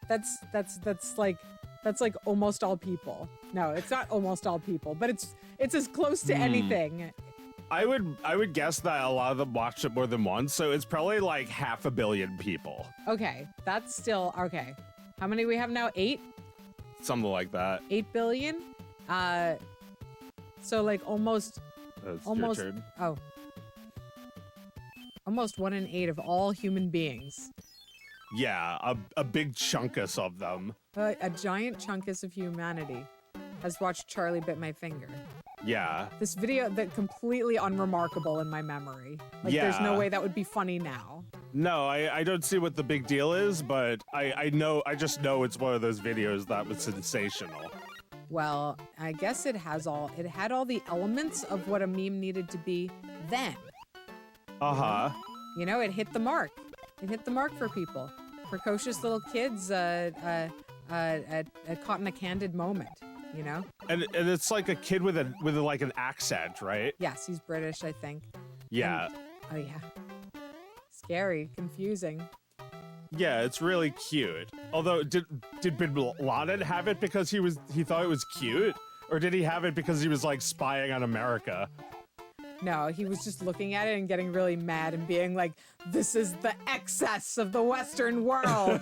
That's like almost all people. No, it's not almost all people, but it's as close to anything. I would guess that a lot of them watched it more than once, so it's probably like 500 million people. Okay, that's still okay. How many we have now? 8? Something like that. 8 billion? So like almost Your turn. almost 1 in 8 of all human beings. Yeah, a big chunkus of them. A giant chunkus of humanity has watched Charlie Bit My Finger. Yeah. This video that completely unremarkable in my memory. Like there's no way that would be funny now. No, I don't see what the big deal is, but I just know it's one of those videos that was sensational. Well, I guess it had all the elements of what a meme needed to be then. Uh-huh. You know, it hit the mark. It hit the mark for people. Precocious little kids caught in a candid moment, you know? And it's like a kid with like an accent, right? Yes, he's British, I think. Yeah. Oh yeah. Scary, confusing. Yeah, it's really cute. Although, did Bin Laden have it because he thought it was cute? Or did he have it because he was like spying on America? No, he was just looking at it and getting really mad and being like, this is the excess of the Western world.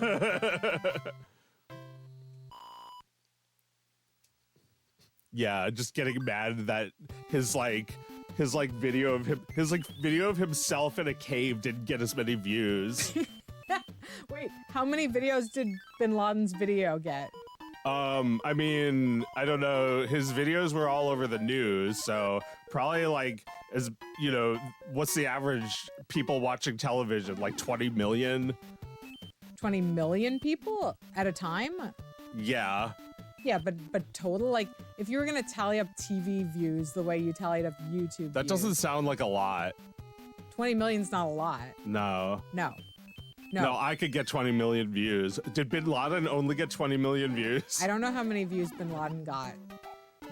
Yeah, just getting mad that his video of himself in a cave didn't get as many views. Wait, how many videos did Bin Laden's video get? I mean, I don't know. His videos were all over the news, so probably like, as you know, what's the average people watching television? Like 20 million? 20 million people at a time? Yeah. Yeah, but total, like, if you were gonna tally up TV views the way you tallied up YouTube That views, doesn't sound like a lot. 20 million's not a lot. No. No. No, I could get 20 million views. Did Bin Laden only get 20 million views? I don't know how many views Bin Laden got.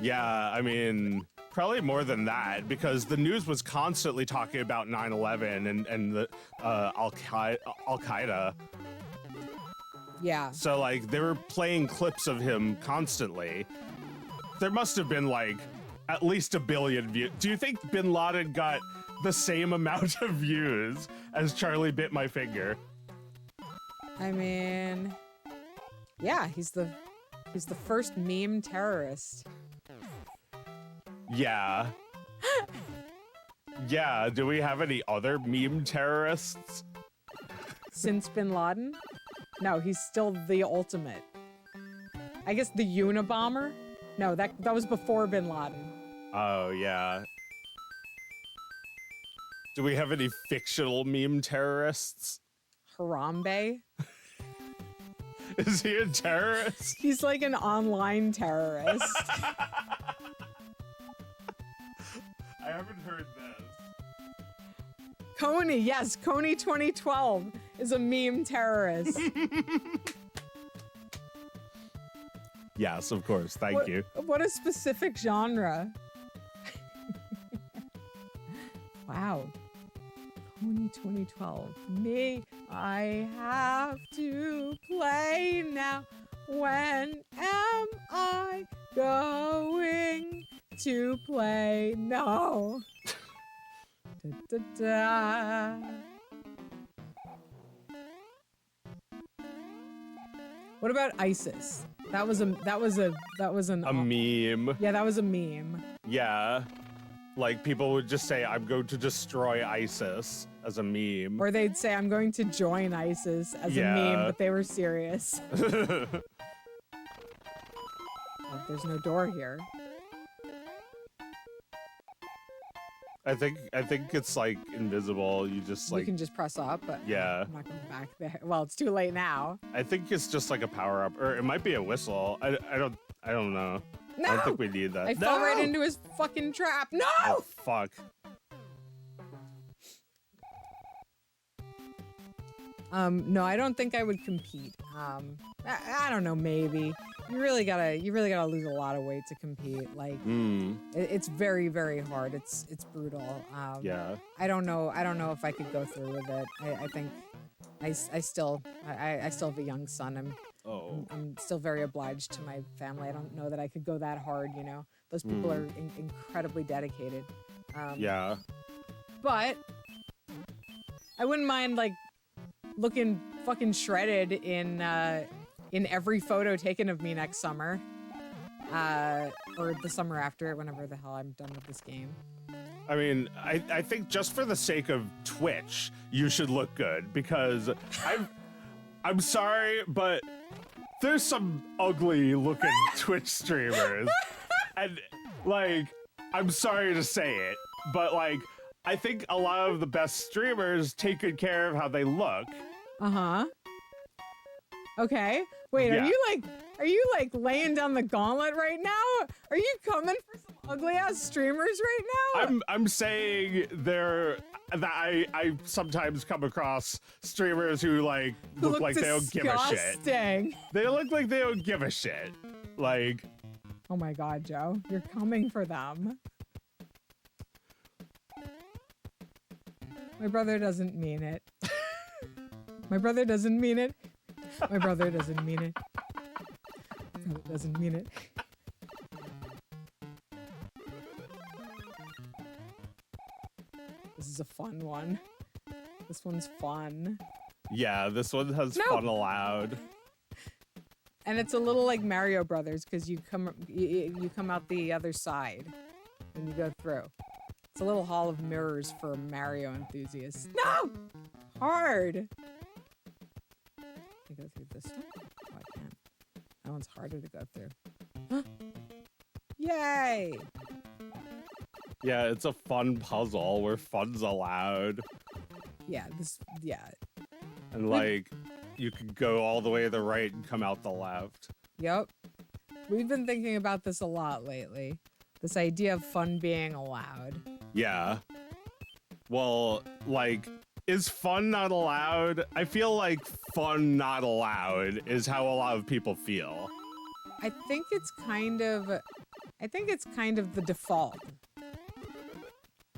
Yeah, I mean, probably more than that, because the news was constantly talking about 9/11 and the Al-Qaeda. Yeah. So, like, they were playing clips of him constantly. There must have been, like, at least 1 billion views. Do you think Bin Laden got the same amount of views as Charlie Bit My Finger? I mean, yeah, he's the first meme terrorist. Yeah. Yeah, do we have any other meme terrorists? Since Bin Laden? No, he's still the ultimate. I guess the Unabomber? No, that was before Bin Laden. Oh, yeah. Do we have any fictional meme terrorists? Harambe? Is he a terrorist? He's like an online terrorist. I haven't heard this. Coney, yes, Coney 2012 is a meme terrorist. Yes, of course. Thank you. What a specific genre. Wow. Coney 2012. Me, I have to play now. When am I going to play? No. Da, da, da. What about ISIS? That was an A meme. Yeah, that was a meme. Yeah. Like, people would just say, I'm going to destroy ISIS as a meme. Or they'd say, I'm going to join ISIS as a meme, but they were serious. Oh, there's no door here. I think it's like invisible. You just like You can just press up, but yeah. I'm not going back there. Well, it's too late now. I think it's just like a power up, or it might be a whistle. I don't know. No! I don't think we need that. I fell right into his fucking trap. No! Oh, fuck. No, I don't think I would compete. I don't know, maybe. You really gotta lose a lot of weight to compete. Like, it's very, very hard. It's brutal. Yeah. I don't know if I could go through with it. I think I still have a young son. I'm still very obliged to my family. I don't know that I could go that hard, you know. Those people are incredibly dedicated. Yeah. But I wouldn't mind, like, looking fucking shredded in every photo taken of me next summer. Or the summer after, whenever the hell I'm done with this game. I mean, I think just for the sake of Twitch, you should look good, because I'm sorry, but there's some ugly looking Twitch streamers. And like, I'm sorry to say it, but like, I think a lot of the best streamers take good care of how they look. Uh-huh. Okay. Wait, Yeah. are you like laying down the gauntlet right now? Are you coming for some ugly ass streamers right now? I'm saying that I sometimes come across streamers who like look like they don't give a shit. Disgusting. They look like they don't give a shit. Like, Oh my god, Joe. You're coming for them. My brother doesn't mean it. My brother doesn't mean it. My brother doesn't mean it. My brother doesn't mean it. This is a fun one. This one's fun. yeah, this one has fun allowed. And it's a little like Mario Brothers because you come out the other side when you go through. It's a little hall of mirrors for Mario enthusiasts. No! Hard! Can I go through this one? Oh, I can't. That one's harder to go through. Huh? Yay! Yeah, it's a fun puzzle where fun's allowed. Yeah, And like, you can go all the way to the right and come out the left. Yep. We've been thinking about this a lot lately. This idea of fun being allowed. Yeah. Well, like, Is fun not allowed? I feel like fun not allowed is how a lot of people feel. I think it's kind of the default.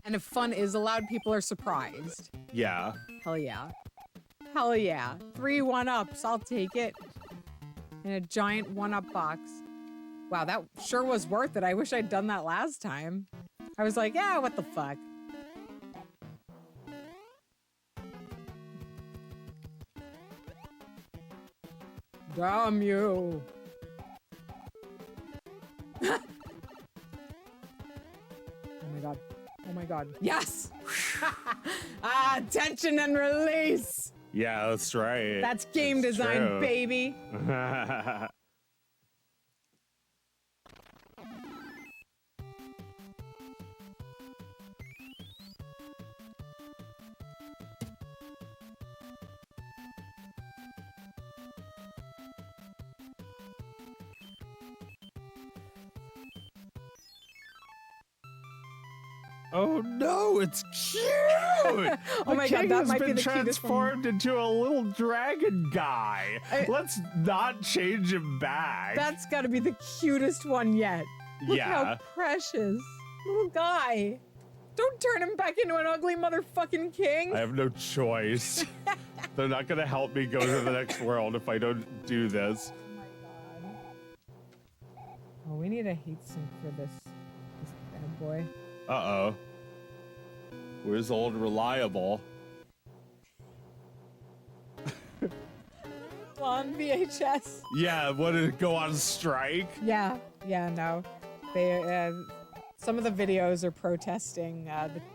And if fun is allowed, people are surprised. Yeah. Hell yeah. Hell yeah. 3 1-ups, I'll take it. In a giant 1-up box. Wow, that sure was worth it. I wish I'd done that last time. I was like, yeah, what the fuck? Damn you. Oh my god. Oh my god. Yes! Tension and release! Yeah, that's right. That's game design, true. baby. Oh no, it's cute! Oh my god, that might be been the cutest one. transformed into a little dragon guy. Let's not change him back. That's gotta be the cutest one yet. Look Yeah. how precious. Little guy. Don't turn him back into an ugly motherfucking king. I have no choice. They're not gonna help me go to the next world if I don't do this. Oh my god. Oh, we need a heatsink for this bad boy. Uh-oh. Where's old reliable? On VHS. Yeah, what did it go on strike? Yeah, no. They, some of the videos are protesting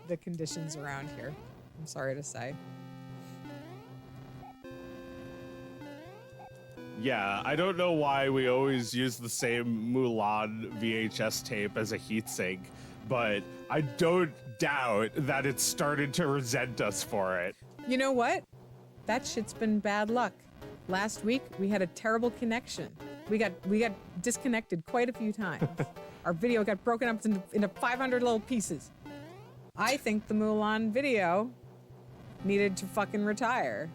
the conditions around here. I'm sorry to say. Yeah, I don't know why we always use the same Mulan VHS tape as a heatsink, but I don't doubt that it started to resent us for it. You know what? That shit's been bad luck. Last week we had a terrible connection. We got disconnected quite a few times. Our video got broken up into 500 little pieces. I think the Mulan video needed to fucking retire.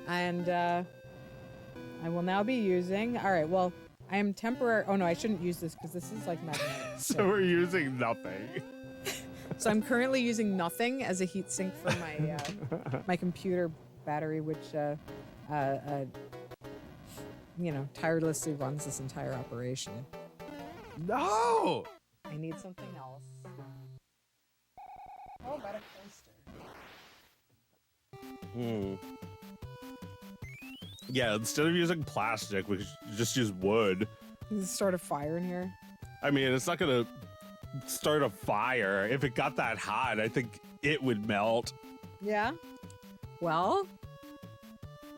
And I will now be using, all right, well, I am temporary, oh no, I shouldn't use this because this is like magnetic. So we're using nothing. So I'm currently using nothing as a heatsink for my my computer battery, which you know, tirelessly runs this entire operation. No! I need something else. Oh, about a coaster. Yeah, instead of using plastic, we should just use wood. Does it start a fire in here? I mean, it's not gonna start a fire. If it got that hot, I think it would melt. Yeah. Well,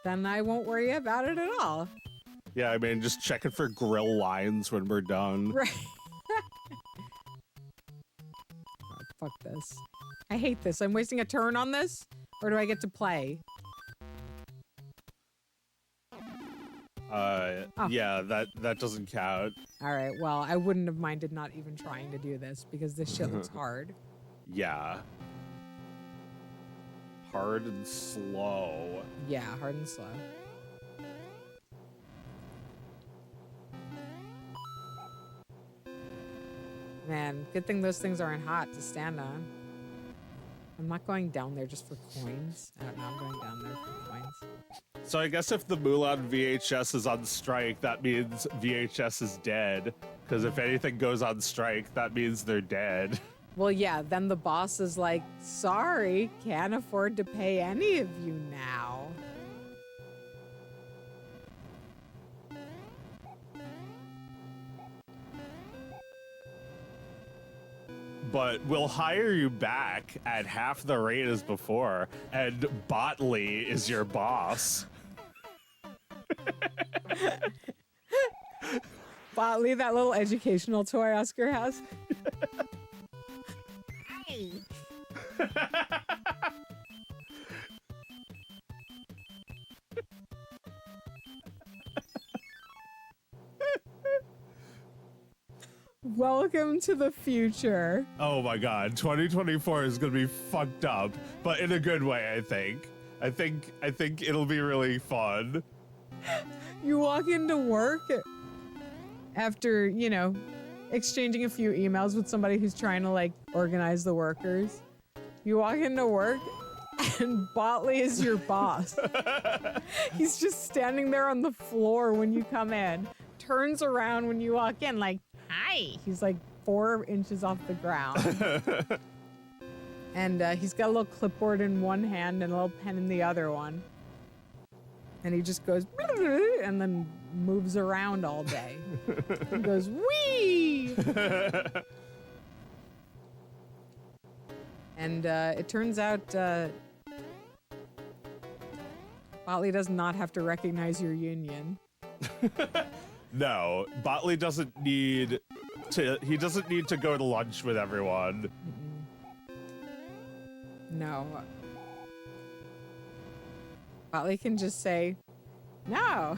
then I won't worry about it at all. Yeah, I mean, just check it for grill lines when we're done. Right. Oh, fuck this. I hate this. I'm wasting a turn on this? Or do I get to play? Oh. Yeah, that doesn't count. All right, well, I wouldn't have minded not even trying to do this because this shit looks hard. Yeah. Hard and slow. Yeah, hard and slow. Man, good thing those things aren't hot to stand on. I'm not going down there just for coins. I don't know, I'm going down there for coins. So I guess if the Mulan VHS is on strike, that means VHS is dead. Because if anything goes on strike, that means they're dead. Well, yeah, then the boss is like, sorry, can't afford to pay any of you now. But we'll hire you back at half the rate as before, and Botley is your boss. Botley, that little educational toy Oscar has. Hey. Welcome to the future. Oh my God, 2024 is gonna be fucked up, but in a good way, I think. I think it'll be really fun. You walk into work after, you know, exchanging a few emails with somebody who's trying to like organize the workers. You walk into work and Botley is your boss. He's just standing there on the floor when you come in, turns around when you walk in like, hi. He's like 4 inches off the ground. And he's got a little clipboard in one hand and a little pen in the other one. And he just goes, and then moves around all day. He goes, wee! And it turns out Botley does not have to recognize your union. No, Botley doesn't need to, he doesn't need to go to lunch with everyone. No. Botley can just say, no,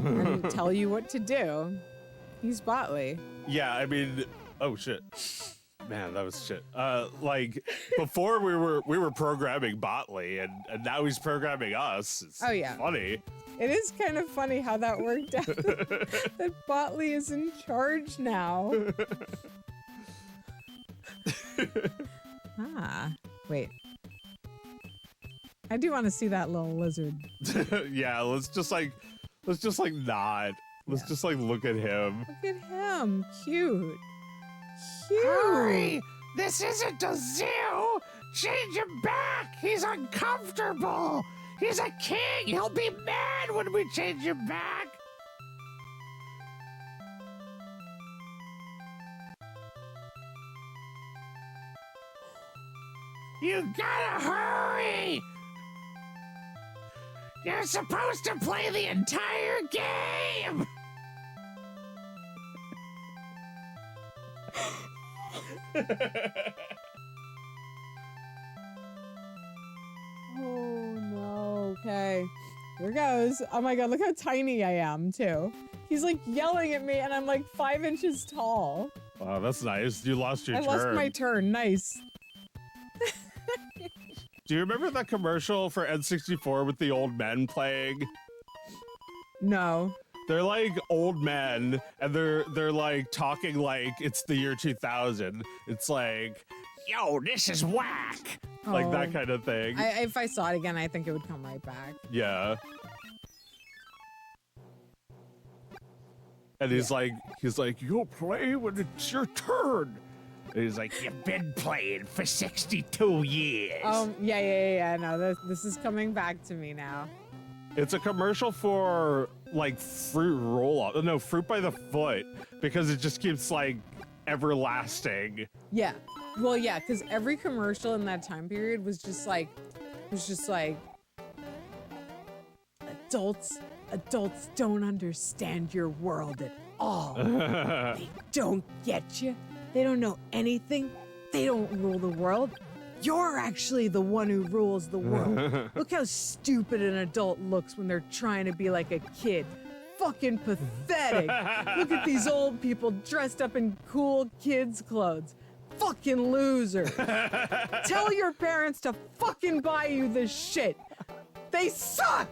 and tell you what to do. He's Botley. Yeah, I mean, oh shit. Man, that was shit. Like before we were programming Botley and now he's programming us. It's funny. It is kind of funny how that worked out. That Botley is in charge now. Wait. I do want to see that little lizard. Yeah, let's just like nod. Let's just like look at him. Look at him. Cute. Cute. Hurry! This isn't a zoo! Change him back! He's uncomfortable! He's a king! He'll be mad when we change him back! You gotta hurry! You're supposed to play the entire game! Oh no. Okay. Here goes. Oh my god, look how tiny I am too. He's like yelling at me and I'm like 5 inches tall. Wow, that's nice. You lost your turn. I lost my turn. Nice. Do you remember that commercial for N64 with the old men playing? No. They're like old men and they're like talking like it's the year 2000. It's like, Yo, this is whack! like that kind of thing. If I saw it again, I think it would come right back. Yeah. And he's like, you'll play when it's your turn. And he's like, You've been playing for 62 years! Yeah. No, this is coming back to me now. it's a commercial for like fruit roll-up. No, fruit by the foot, because it just keeps like everlasting. Yeah. Well, yeah, because every commercial in that time period was just like, adults don't understand your world at all. They don't get you. They don't know anything. They don't rule the world. You're actually the one who rules the world. Look how stupid an adult looks when they're trying to be like a kid. Fucking pathetic. Look at these old people dressed up in cool kids' clothes. Fucking losers. Tell your parents to fucking buy you this shit. They suck.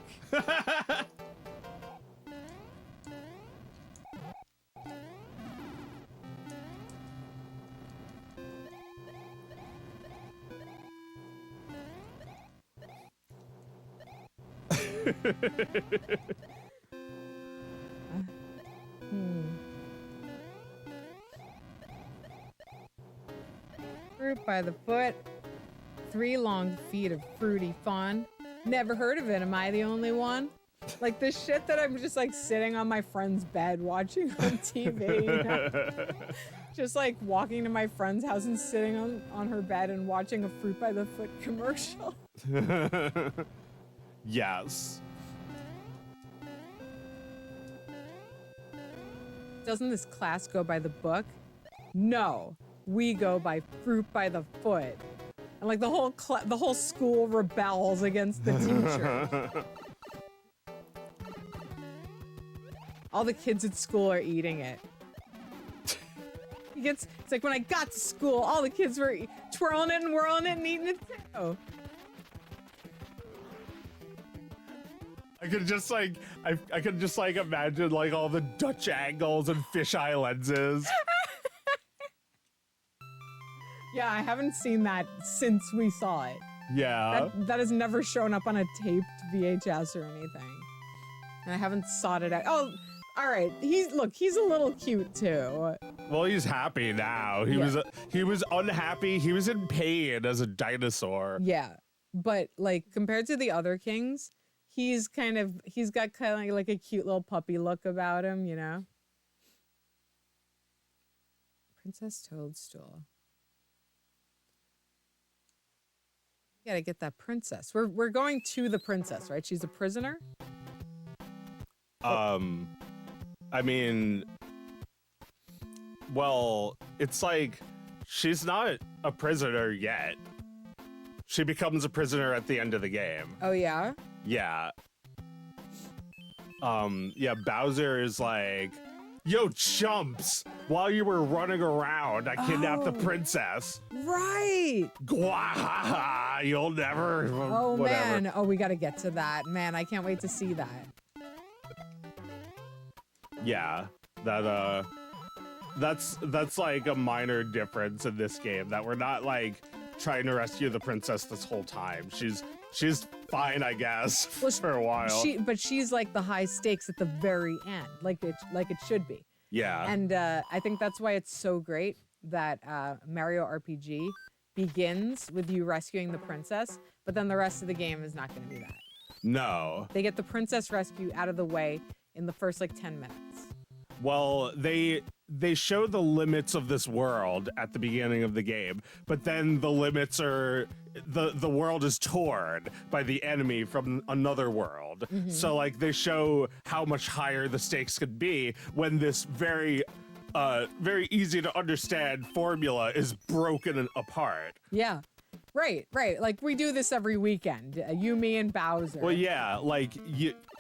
Fruit by the foot. 3 long feet of fruity fun. Never heard of it. Am I the only one? Like the shit that I'm just like sitting on my friend's bed watching on TV. You know? Just like walking to my friend's house and sitting on her bed and watching a Fruit by the Foot commercial. Yes. Doesn't this class go by the book? No, we go by Fruit by the Foot. And like the whole school rebels against the teacher. All the kids at school are eating it. It's like when I got to school, all the kids were twirling it and whirling it and eating it too. I could just like, I could just like imagine like all the Dutch angles and fisheye lenses. Yeah, I haven't seen that since we saw it. Yeah. That has never shown up on a taped VHS or anything. And I haven't sought it out. Oh, all right. He's a little cute too. Well, he's happy now. He was unhappy. He was in pain as a dinosaur. Yeah. But like compared to the other kings, he's got kind of like a cute little puppy look about him, you know? Princess Toadstool. You gotta get that princess. We're going to the princess, right? She's a prisoner? I mean, well, it's like she's not a prisoner yet. She becomes a prisoner at the end of the game. Oh yeah? Yeah. Yeah, Bowser is like, yo, chumps, while you were running around, I kidnapped the princess. Right. Gwahaha, you'll never. Oh, whatever. man. Oh, we got to get to that. Man, I can't wait to see that. Yeah, that's like a minor difference in this game, that we're not like trying to rescue the princess this whole time. She's fine, I guess, for a while. But she's like the high stakes at the very end, like it should be. Yeah. And I think that's why it's so great that Mario RPG begins with you rescuing the princess, but then the rest of the game is not going to be that. No. They get the princess rescue out of the way in the first like 10 minutes. Well, they show the limits of this world at the beginning of the game, but then the limits are the world is torn by the enemy from another world. Mm-hmm. So like they show how much higher the stakes could be when this very easy to understand formula is broken apart. Yeah. Right. Like we do this every weekend. You, me, and Bowser. Well, yeah. Like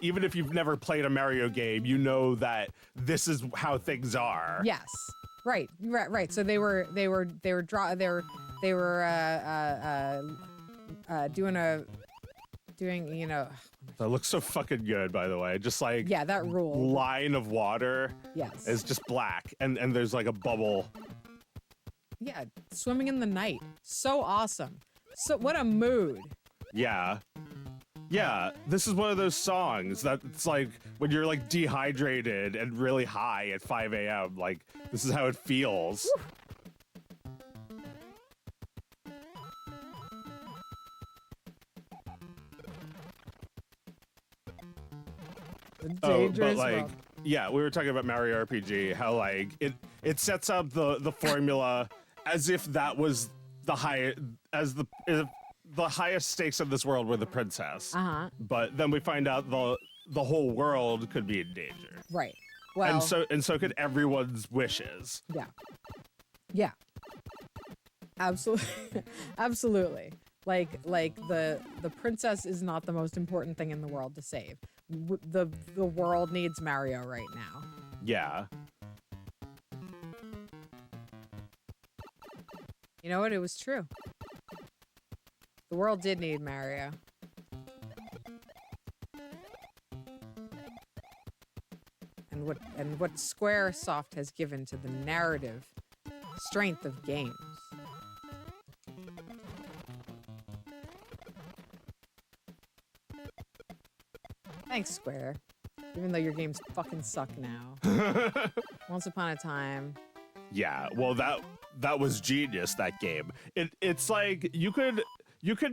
even if you've never played a Mario game, you know that this is how things are. Yes. Right. So they were doing you know. That looks so fucking good, by the way. Just like that rule line of water. Yes. Is just black, and there's like a bubble. Yeah, swimming in the night. So awesome. So what a mood. Yeah. Yeah, this is one of those songs that it's like when you're like dehydrated and really high at 5 a.m. Like this is how it feels. Dangerous but like, yeah, we were talking about Mario RPG, how like it sets up the formula as if that was the highest stakes of this world were the princess. But then we find out the whole world could be in danger. Right. Well. And so could everyone's wishes. Yeah. Yeah. Absolutely. Absolutely. Like the princess is not the most important thing in the world to save. The world needs Mario right now. Yeah. You know what? It was true. The world did need Mario. And what Squaresoft has given to the narrative strength of games. Thanks, Square. Even though your games fucking suck now. Once upon a time. Yeah, well that was genius, that game. It's like you could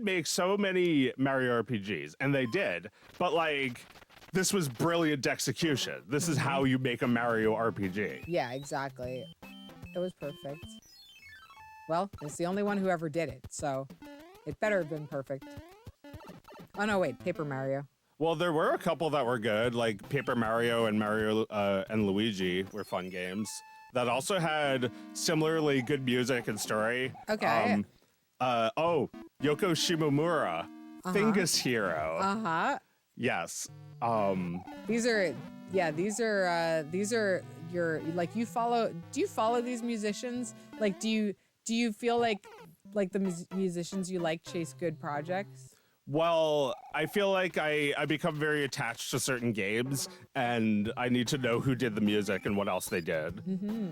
make so many Mario RPGs, and they did, but like this was brilliant execution. This is how you make a Mario RPG. Yeah, exactly. It was perfect. Well, it's the only one who ever did it, so it better have been perfect. Oh no, wait, Paper Mario. Well, there were a couple that were good, like Paper Mario and Mario and Luigi were fun games that also had similarly good music and story. Okay. Yoko Shimomura, Thingus Hero. Yes. These are your, like, do you follow these musicians? Like, do you feel like the musicians you like chase good projects? Well, I feel like I become very attached to certain games, and I need to know who did the music and what else they did. Mm-hmm.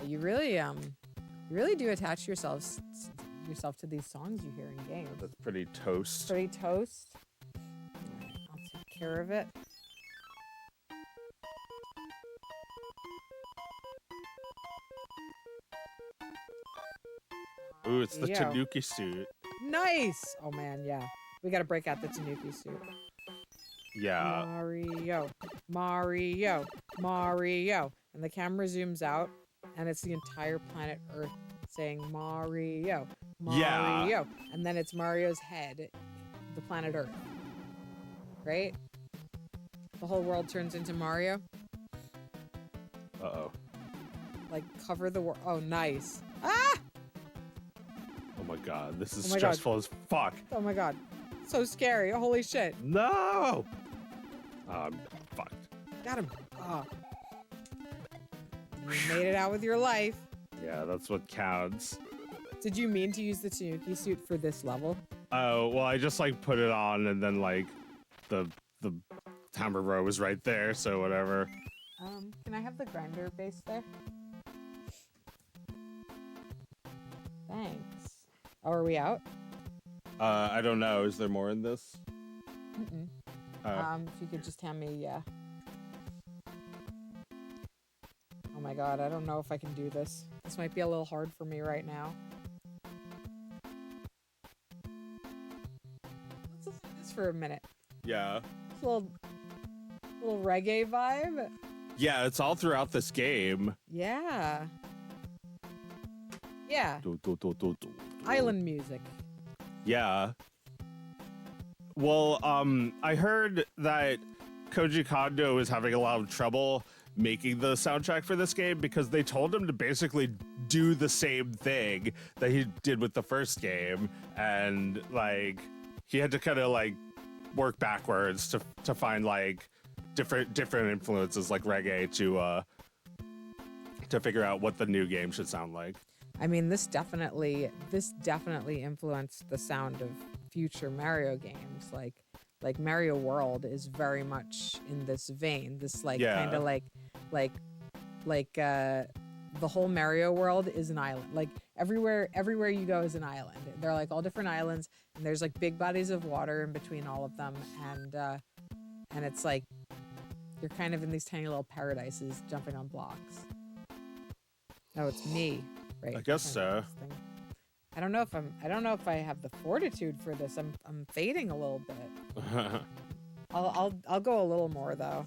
You really do attach yourself to these songs you hear in games. That's pretty toast. Pretty toast. Alright, I'll take care of it. Ooh, it's the Yo. Tanuki suit. Nice! Oh man, yeah. We gotta break out the Tanuki suit. Yeah. Mario. And the camera zooms out, and it's the entire planet Earth saying Mario. Yeah. And then it's Mario's head, the planet Earth. Right? The whole world turns into Mario. Uh-oh. Like, cover the world. Oh, nice. Ah! Oh my god, this is Oh my stressful as fuck. Oh my god. So scary. Holy shit. No! I'm fucked. Got him. Oh. You made it out with your life. Yeah, that's what counts. Did you mean to use the Tanuki suit for this level? Oh, well, I just, like, put it on, and then, like, the hammer row was right there, so whatever. Can I have the grinder base there? Thanks. Oh, are we out? I don't know. Is there more in this? Mm-mm. If you could just hand me, yeah. Oh my god, I don't know if I can do this. This might be a little hard for me right now. Let's listen to this for a minute. Yeah. It's a little reggae vibe. Yeah, it's all throughout this game. Yeah. Yeah. Do, do, do, do, do. Island music. Yeah. Well, I heard that Koji Kondo is having a lot of trouble making the soundtrack for this game because they told him to basically do the same thing that he did with the first game, and like he had to kind of like work backwards to find like different influences like reggae to figure out what the new game should sound like. I mean, this definitely influenced the sound of future Mario games. Like Mario World is very much in this vein. This like kind of like the whole Mario world is an island. Like everywhere you go is an island. They're like all different islands, and there's like big bodies of water in between all of them, and it's like you're kind of in these tiny little paradises jumping on blocks. Oh, it's me. Right. I guess so. I don't know if I have the fortitude for this. I'm fading a little bit. I'll go a little more though.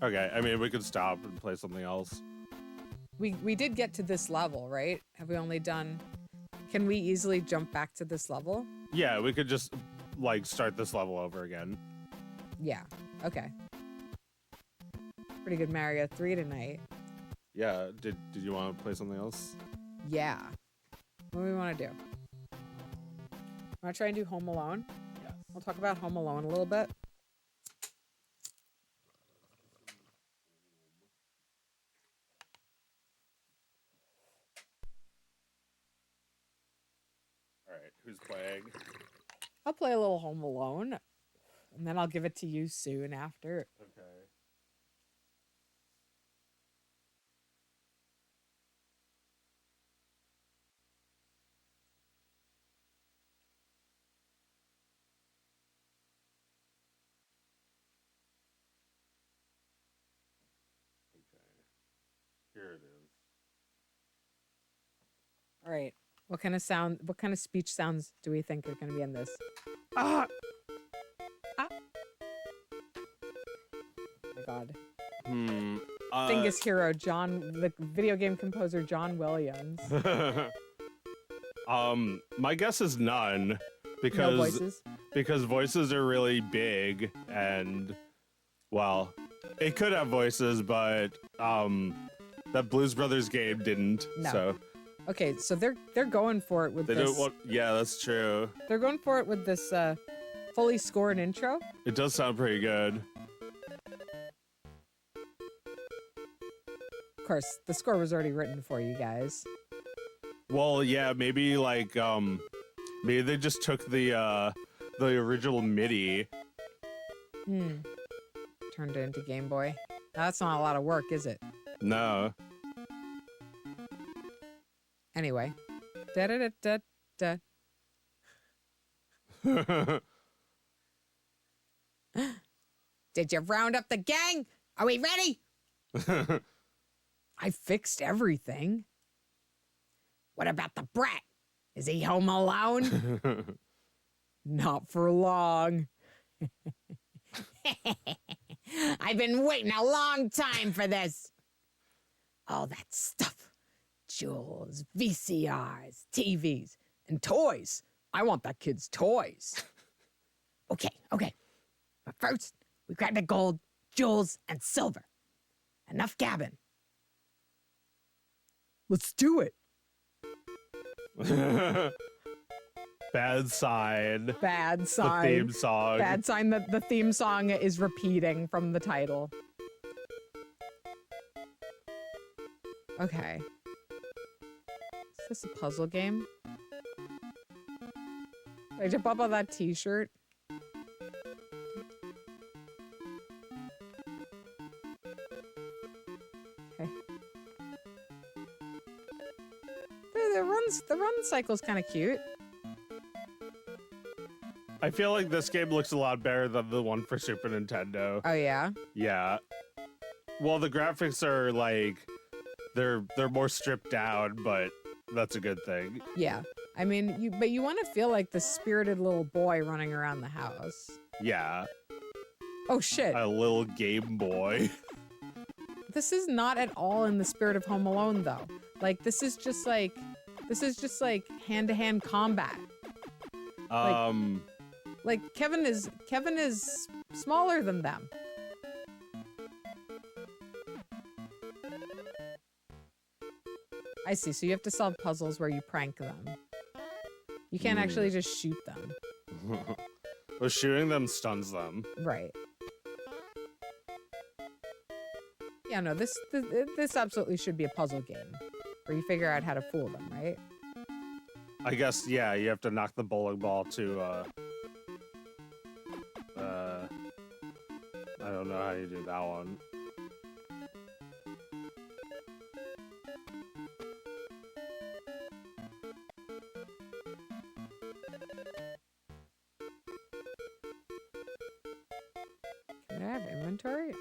Okay, I mean we could stop and play something else. We did get to this level, right? Have we only done? Can we easily jump back to this level? Yeah, we could just like start this level over again. Yeah. Okay. Pretty good Mario 3 tonight. Yeah. Did you want to play something else? Yeah. What do we want to do? Want to try and do Home Alone? Yes. We'll talk about Home Alone a little bit. All right. Who's playing? I'll play a little Home Alone, and then I'll give it to you soon after. Okay. Here it is. All right. What kind of speech sounds do we think are going to be in this? Ah! Ah! Oh my god. Thingus hero, the video game composer John Williams. My guess is none, No voices. because voices are really big, and well, it could have voices, but that Blues Brothers game didn't. No. So Okay, so they're going for it with They this. don't want. Yeah, that's true. They're going for it with this fully scored intro. It does sound pretty good. Of course, the score was already written for you guys. Well, yeah, maybe like maybe they just took the original MIDI. Turned it into Game Boy. That's not a lot of work, is it? No. Anyway. Da da da da da. Did you round up the gang? Are we ready? I fixed everything. What about the brat? Is he home alone? Not for long. I've been waiting a long time for this. All that stuff. Jewels, VCRs, TVs, and toys. I want that kid's toys. Okay. But first, we grab the gold, jewels, and silver. Enough gabbing. Let's do it. Bad sign. Bad sign. The theme song. Bad sign that the theme song is repeating from the title. Okay. Is this a puzzle game? Did I jump up on that t-shirt? Okay. The run cycle's kind of cute. I feel like this game looks a lot better than the one for Super Nintendo. Oh yeah? Yeah. Well, the graphics are like they're more stripped down, but that's a good thing. Yeah. I mean, you want to feel like the spirited little boy running around the house. Yeah. Oh shit. A little Game Boy. This is not at all in the spirit of Home Alone though. Like this is just like hand-to-hand combat. Like Kevin is smaller than them. I see. So you have to solve puzzles where you prank them. You can't actually just shoot them. Well, shooting them stuns them. Right. Yeah, no, this absolutely should be a puzzle game where you figure out how to fool them, right? I guess, yeah, you have to knock the bowling ball to, I don't know how you do that one. Can I have inventory?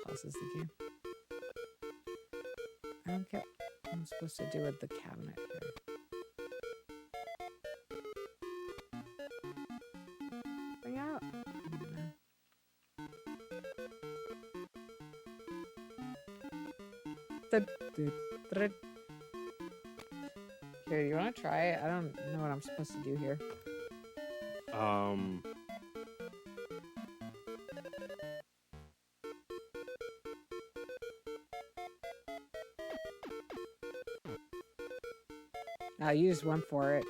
Pauses the game. I don't get what I'm supposed to do with the cabinet here. Bring out. Here, do you want to try it? I don't know what I'm supposed to do here. You just went for it.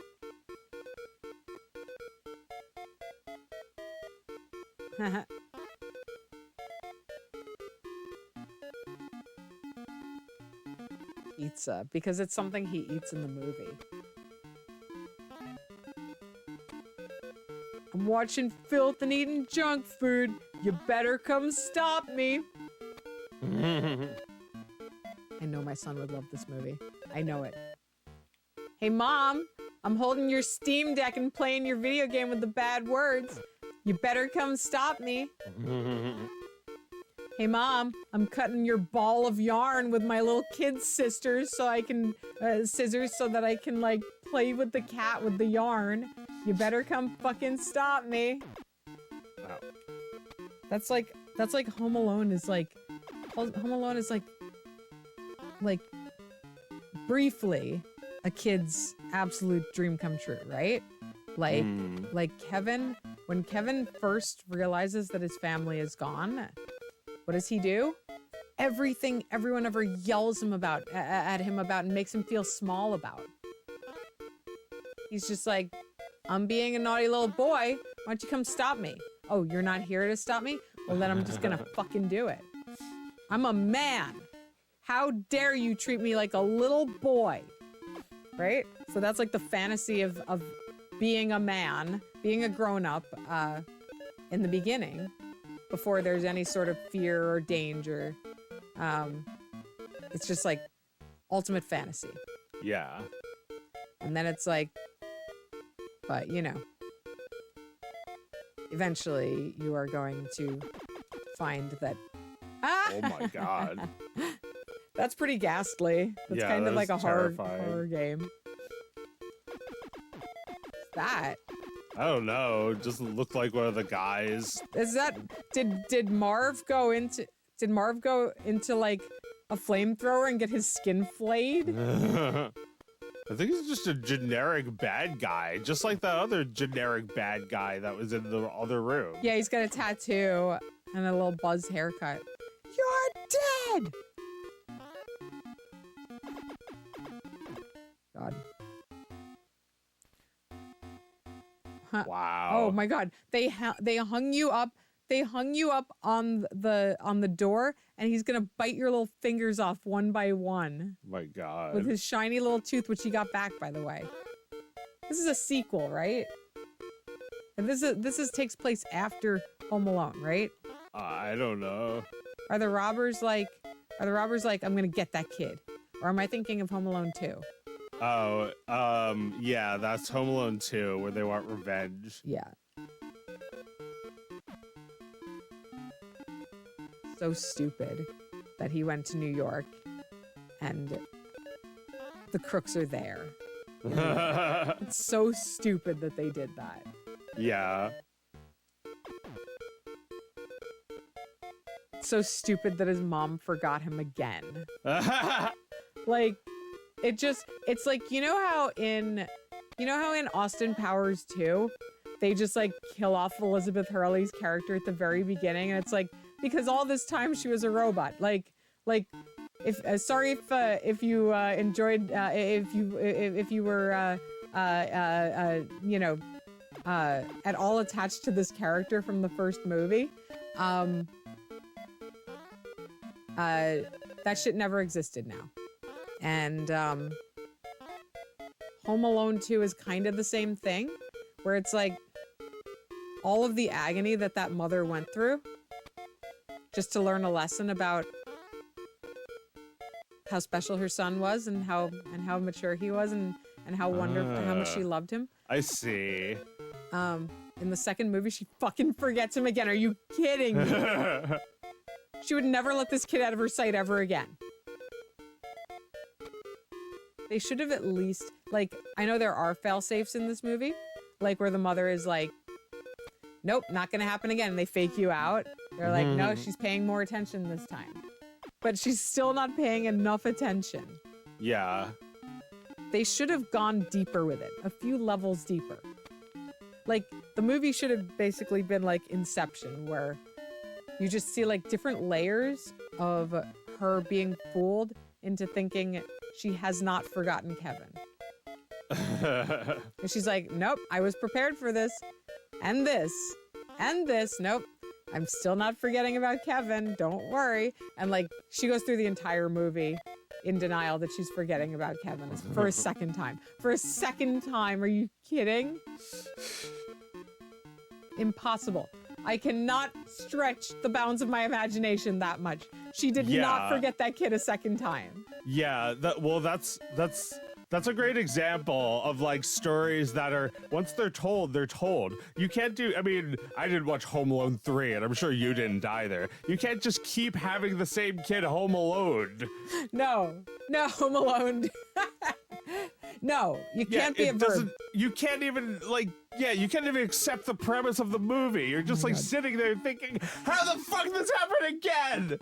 Pizza, because it's something he eats in the movie. I'm watching filth and eating junk food. You better come stop me. I know my son would love this movie. I know it. Hey, Mom, I'm holding your Steam Deck and playing your video game with the bad words. You better come stop me. Hey, Mom, I'm cutting your ball of yarn with my little kid sisters so I can, scissors so that I can, like, play with the cat with the yarn. You better come fucking stop me. Wow. That's like Home Alone is like, Home Alone is like briefly a kid's absolute dream come true, right? Like Kevin, when Kevin first realizes that his family is gone, what does he do? everything everyone ever yells at him about and makes him feel small about. He's just like, I'm being a naughty little boy. Why don't you come stop me? Oh, you're not here to stop me? Well, then I'm just gonna fucking do it. I'm a man. How dare you treat me like a little boy? Right? So that's like the fantasy of being a man, being a grown-up in the beginning, before there's any sort of fear or danger. It's just like ultimate fantasy. Yeah. And then it's like, but you know, eventually you are going to find that. Oh my God. That's pretty ghastly. That's kind of like a horror game. What's that? I don't know. It just looked like one of the guys. Is that did Marv go into like a flamethrower and get his skin flayed? I think he's just a generic bad guy, just like that other generic bad guy that was in the other room. Yeah, he's got a tattoo and a little buzz haircut. You're dead! God. Huh. Wow. Oh my God. They hung you up. They hung you up on the door, and he's gonna bite your little fingers off one by one. My God. With his shiny little tooth, which he got back, by the way. This is a sequel, right? And this takes place after Home Alone, right? I don't know. Are the robbers like, I'm gonna get that kid? Or am I thinking of Home Alone 2? Oh, yeah, that's Home Alone 2, where they want revenge. Yeah. So stupid that he went to New York and the crooks are there. It's so stupid that they did that. Yeah. So stupid that his mom forgot him again. Like, it's like, you know how in Austin Powers 2, they just like kill off Elizabeth Hurley's character at the very beginning, and it's like, because all this time she was a robot. Like if sorry if you enjoyed if you were you know at all attached to this character from the first movie, that shit never existed now. And Home Alone 2 is kind of the same thing, where it's like all of the agony that mother went through just to learn a lesson about how special her son was and how mature he was and how wonderful, how much she loved him. I see. In the second movie, she fucking forgets him again. Are you kidding me? She would never let this kid out of her sight ever again. They should have at least, like, I know there are fail-safes in this movie, like where the mother is like, nope, not gonna happen again. And they fake you out. They're like, no, she's paying more attention this time. But she's still not paying enough attention. Yeah. They should have gone deeper with it, a few levels deeper. Like, the movie should have basically been like Inception, where you just see like different layers of her being fooled into thinking she has not forgotten Kevin. And she's like, nope, I was prepared for this. And this. And this. Nope. I'm still not forgetting about Kevin. Don't worry. And like, she goes through the entire movie in denial that she's forgetting about Kevin for a second time. For a second time. Are you kidding? Impossible. I cannot stretch the bounds of my imagination that much. She did not forget that kid a second time. Yeah, that's a great example of like stories that are, once they're told, they're told. You can't do, I mean, I didn't watch Home Alone 3, and I'm sure you didn't either. You can't just keep having the same kid home alone. No, Home Alone. No, you can't be a verb. You can't even, like, you can't even accept the premise of the movie. You're just like sitting there thinking, how the fuck did this happen again?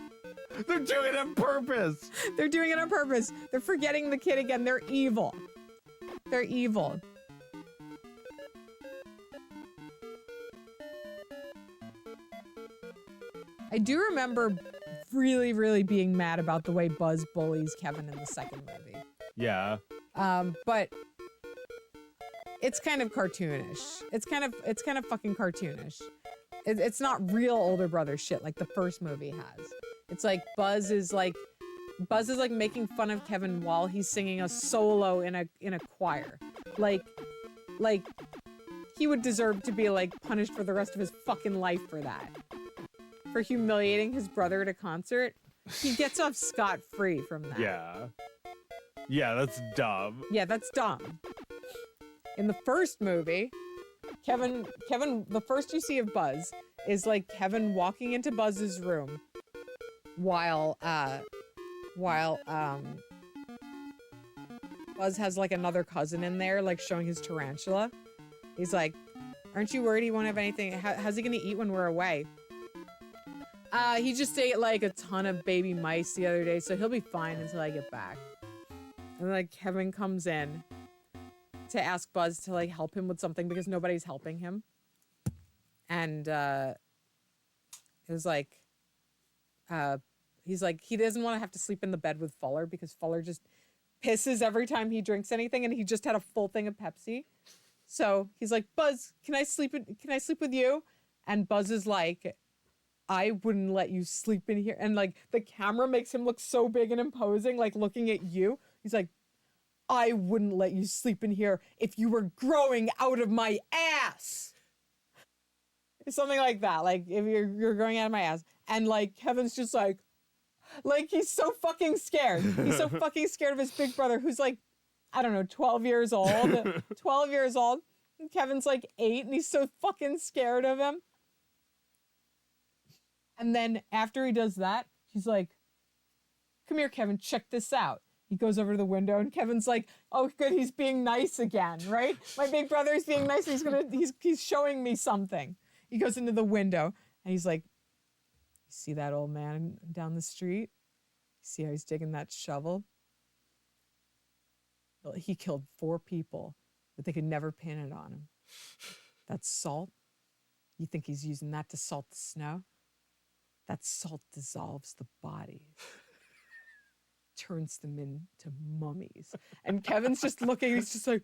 They're doing it on purpose. They're doing it on purpose. They're forgetting the kid again. They're evil. They're evil. I do remember really, really being mad about the way Buzz bullies Kevin in the second movie. Yeah. But it's kind of cartoonish. It's kind of fucking cartoonish. It's not real older brother shit like the first movie has. It's like Buzz is like making fun of Kevin while he's singing a solo in a choir. Like he would deserve to be like punished for the rest of his fucking life for that. For humiliating his brother at a concert. He gets off scot-free from that. Yeah. Yeah, that's dumb. Yeah, that's dumb. In the first movie, Kevin, the first you see of Buzz is like Kevin walking into Buzz's room while Buzz has like another cousin in there, like showing his tarantula. He's like, aren't you worried he won't have anything? How's he gonna eat when we're away? He just ate like a ton of baby mice the other day, so he'll be fine until I get back. And like Kevin comes in to ask Buzz to like help him with something because nobody's helping him. And it was like, he's like, he doesn't want to have to sleep in the bed with Fuller because Fuller just pisses every time he drinks anything, and he just had a full thing of Pepsi. So he's like, Buzz, can I sleep with you? And Buzz is like, I wouldn't let you sleep in here. And like the camera makes him look so big and imposing, like looking at you. He's like, I wouldn't let you sleep in here if you were growing out of my ass. Something like that. Like if you're growing out of my ass. And like Kevin's just like he's so fucking scared. He's so fucking scared of his big brother who's like, I don't know, 12 years old. 12 years old. And Kevin's like 8 and he's so fucking scared of him. And then after he does that, he's like, come here, Kevin, check this out. He goes over to the window and Kevin's like, oh, good, he's being nice again, right? My big brother is being nice. He's showing me something. He goes into the window and he's like, you see that old man down the street? You see how he's digging that shovel? Well, he killed 4 people, but they could never pin it on him. That's salt. You think he's using that to salt the snow? That salt dissolves the bodies, turns them into mummies. And Kevin's just looking, he's just like,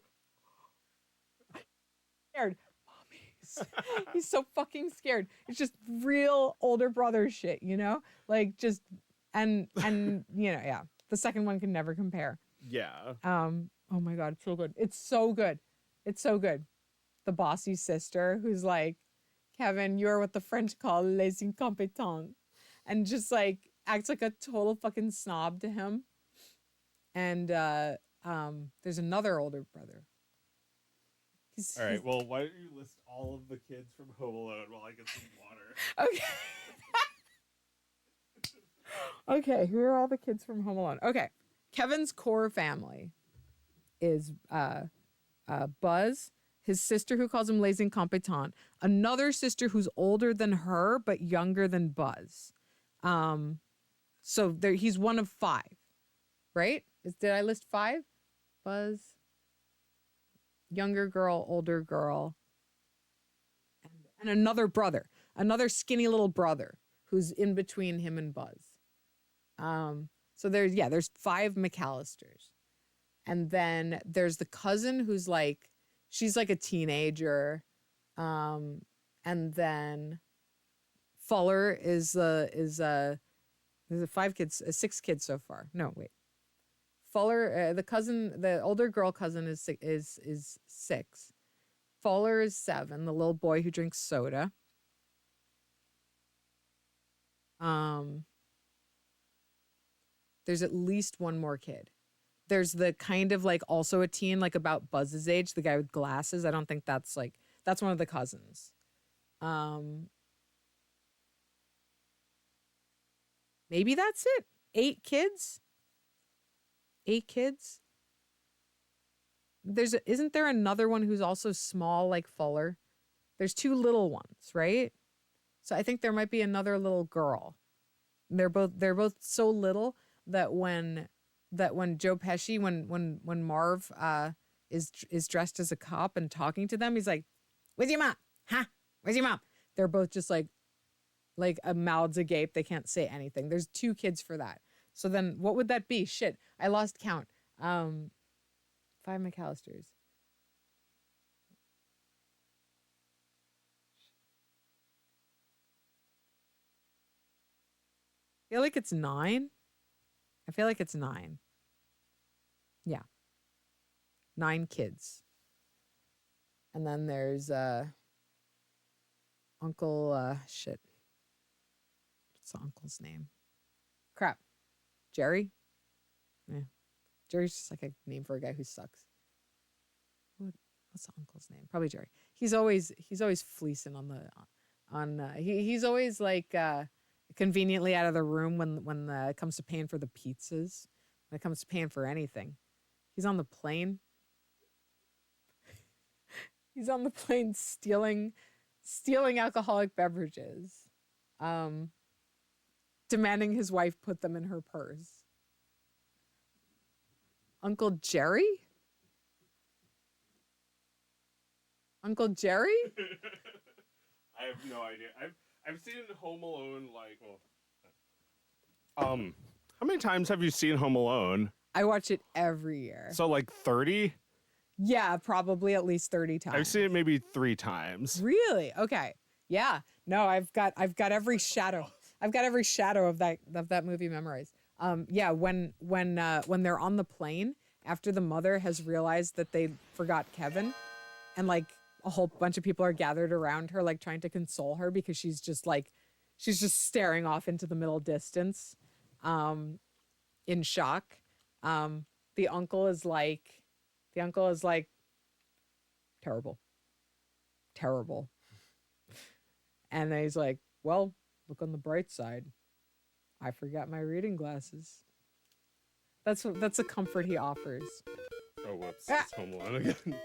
scared. Mummies. He's so fucking scared. It's just real older brother shit, you know? Like just, and you know, yeah. The second one can never compare. Yeah. Oh my God, it's so good. It's so good. It's so good. The bossy sister who's like, Kevin, you're what the French call les incompetents. And just like acts like a total fucking snob to him. And there's another older brother. All right, well, why don't you list all of the kids from Home Alone while I get some water? Okay. Okay, who are all the kids from Home Alone? Okay, Kevin's core family is Buzz, his sister who calls him Les Incompetents, another sister who's older than her but younger than Buzz. So there, he's one of 5, right? Did I list 5? Buzz, younger girl, older girl, and another brother, another skinny little brother who's in between him and Buzz. So there's 5 McAllisters. And then there's the cousin who's like, she's like a teenager. And then Fuller is there's 5 kids, 6 kids so far. No, wait. Fuller, the older girl cousin is 6. Fuller is 7, the little boy who drinks soda. There's at least one more kid. There's the kind of like also a teen, like about Buzz's age, the guy with glasses. I don't think that's one of the cousins. Maybe that's it. 8 kids? 8 kids? Isn't there another one who's also small like Fuller? There's 2 little ones, right? So I think there might be another little girl. They're both so little that when Joe Pesci, when Marv is dressed as a cop and talking to them, he's like, "Where's your mom? Huh? Where's your mom?" They're both just like, Like mouths agape. They can't say anything. There's 2 kids for that. So then what would that be? Shit. I lost count. 5 McAllisters. I feel like it's 9. I feel like it's 9. Yeah. 9 kids. And then there's Uncle shit. What's the uncle's name? Crap. Jerry? Yeah. Jerry's just like a name for a guy who sucks. What's the uncle's name? Probably Jerry. He's always fleecing he's always like conveniently out of the room when it comes to paying for the pizzas. When it comes to paying for anything. He's on the plane. He's on the plane stealing alcoholic beverages. Demanding his wife put them in her purse. Uncle Jerry? Uncle Jerry? I have no idea. I've seen Home Alone how many times have you seen Home Alone? I watch it every year. So like 30? Yeah, probably at least 30 times. I've seen it maybe 3 times. Really? Okay. Yeah. No, I've got every shadow. I've got every shadow of that movie memorized. Yeah, when they're on the plane after the mother has realized that they forgot Kevin, and like a whole bunch of people are gathered around her, like trying to console her because she's just staring off into the middle distance, in shock. The uncle is like, terrible. And then he's like, well, look on the bright side. I forgot my reading glasses. That's a comfort he offers. Oh, whoops. It's Home Alone again.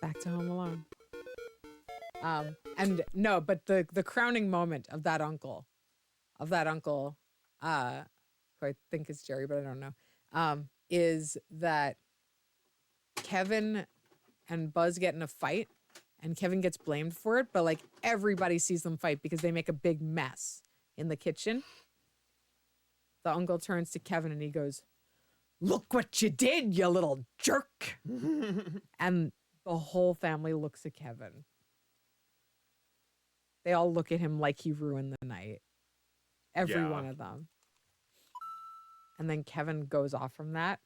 Back to Home Alone. And no, but the crowning moment of that uncle, who I think is Jerry, but I don't know, is that Kevin and Buzz get in a fight, and Kevin gets blamed for it, but like everybody sees them fight because they make a big mess in the kitchen. The uncle turns to Kevin and he goes, "Look what you did, you little jerk." And the whole family looks at Kevin. They all look at him like he ruined the night. Every one of them. And then Kevin goes off from that,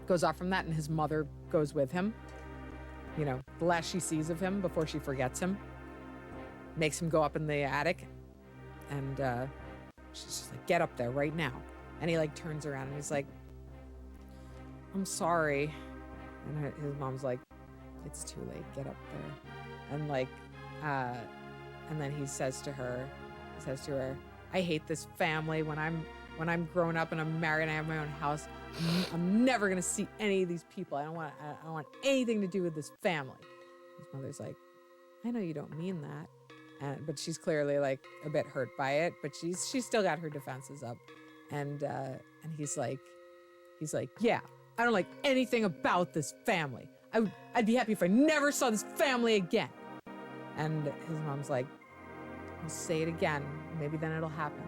and his mother goes with him. You know, the last she sees of him before she forgets him. Makes him go up in the attic. And she's just like, "Get up there right now." And he like turns around and he's like, "I'm sorry." And his mom's like, "It's too late, get up there." And like, and then he says to her, "I hate this family. When I'm grown up and I'm married and I have my own house, I'm never gonna see any of these people. I don't want anything to do with this family." His mother's like, "I know you don't mean that," but she's clearly like a bit hurt by it. But she's still got her defenses up, and he's like, "Yeah, I don't like anything about this family. I'd be happy if I never saw this family again." And his mom's like, "I'll say it again. Maybe then it'll happen."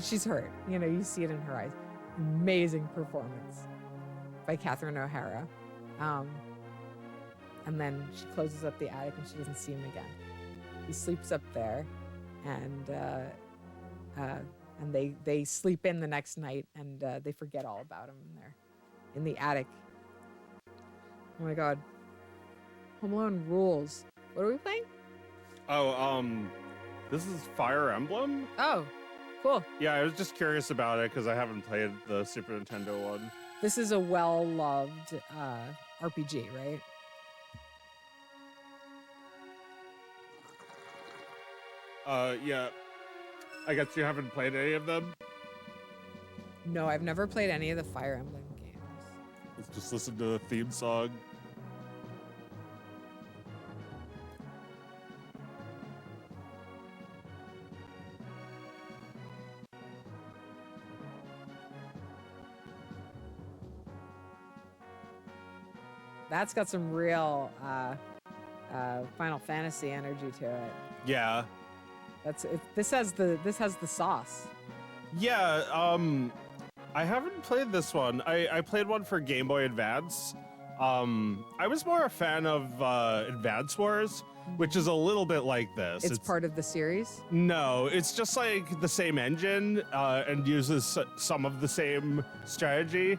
She's hurt. You know, you see it in her eyes. Amazing performance by Catherine O'Hara. And then she closes up the attic and she doesn't see him again. He sleeps up there, and they sleep in the next night, and they forget all about him in the attic. Oh my God. Home Alone rules. What are we playing? Oh, this is Fire Emblem? Oh, cool. Yeah, I was just curious about it because I haven't played the Super Nintendo one. This is a well-loved RPG, right? Yeah. I guess you haven't played any of them? No, I've never played any of the Fire Emblem games. Let's just listen to the theme song. That's got some real Final Fantasy energy to it. Yeah. That's it. This has the sauce. Yeah, I haven't played this one. I played one for Game Boy Advance. I was more a fan of Advance Wars, which is a little bit like this. It's part of the series? No, it's just like the same engine and uses some of the same strategy.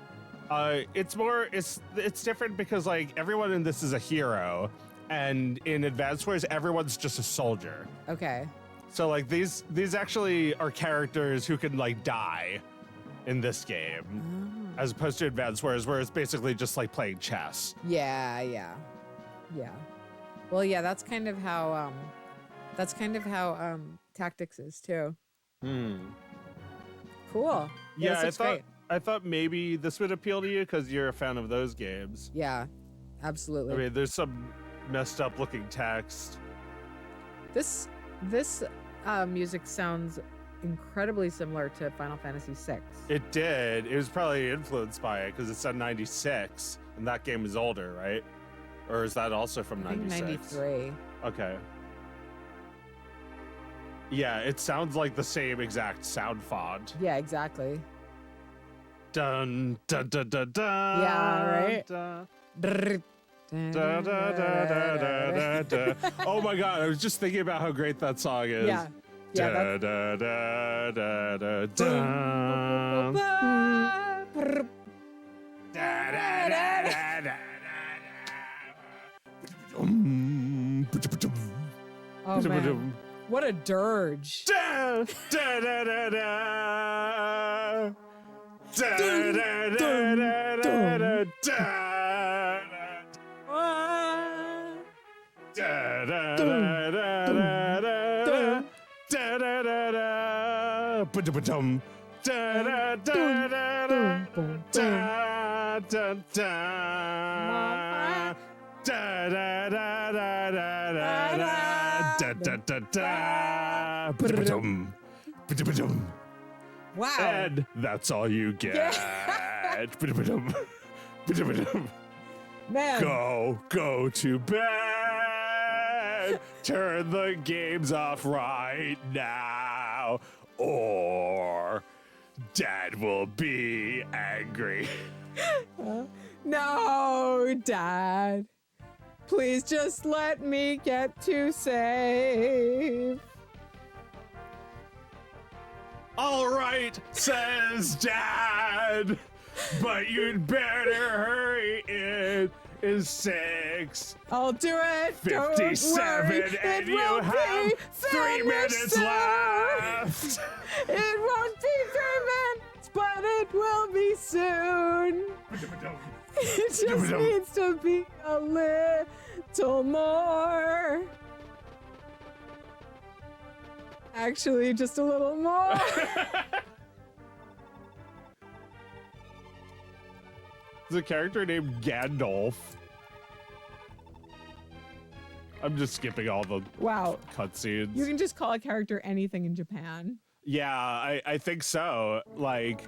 It's different because like everyone in this is a hero, and in Advance Wars everyone's just a soldier. Okay. So like these actually are characters who can like die in this game, as opposed to Advance Wars, where it's basically just like playing chess. Yeah. Well, yeah, that's kind of how Tactics is too. Cool. Yeah, great. I thought maybe this would appeal to you because you're a fan of those games. Yeah, absolutely. I mean, there's some messed up looking text. This music sounds incredibly similar to Final Fantasy VI. It did. It was probably influenced by it because it's on 96, and that game is older, right? Or is that also from 96? 93. Okay. Yeah, it sounds like the same exact sound font. Yeah, exactly. Dun dun dun dun dun. Yeah, right? Dun. Da, da, da, da, da, da. Oh my god, I was just thinking about how great that song is. Yeah. Da, da, da, da, da, dun. Da, da, da, da, da, da. Oh man, what a dirge. Da, da, da, da, da. Da, da, da, da, da, da, da. Da, da, da, da, da, da. Da, da, da, da. Ba-da-ba-dum. Da, da, da, da, da. Da, da, da. Da, da, da, da, da, da, da. Da, da, da, da. Ba-da-ba-dum. Ba-da-ba-dum. Wow. And that's all you get. Ba-da-ba-dum. Ba-da-ba-dum. Man. Go to bed. Turn the games off right now, or Dad will be angry. No, Dad. Please just let me get to save. All right, says Dad, but you'd better hurry. It is 6. I'll do it. 57, and you have 3 minutes left. It won't be 3 minutes, but it will be soon. It just needs to be a little more. Actually, just a little more. There's a character named Gandalf. I'm just skipping all the Wow. cutscenes. You can just call a character anything in Japan. Yeah, I think so. Like,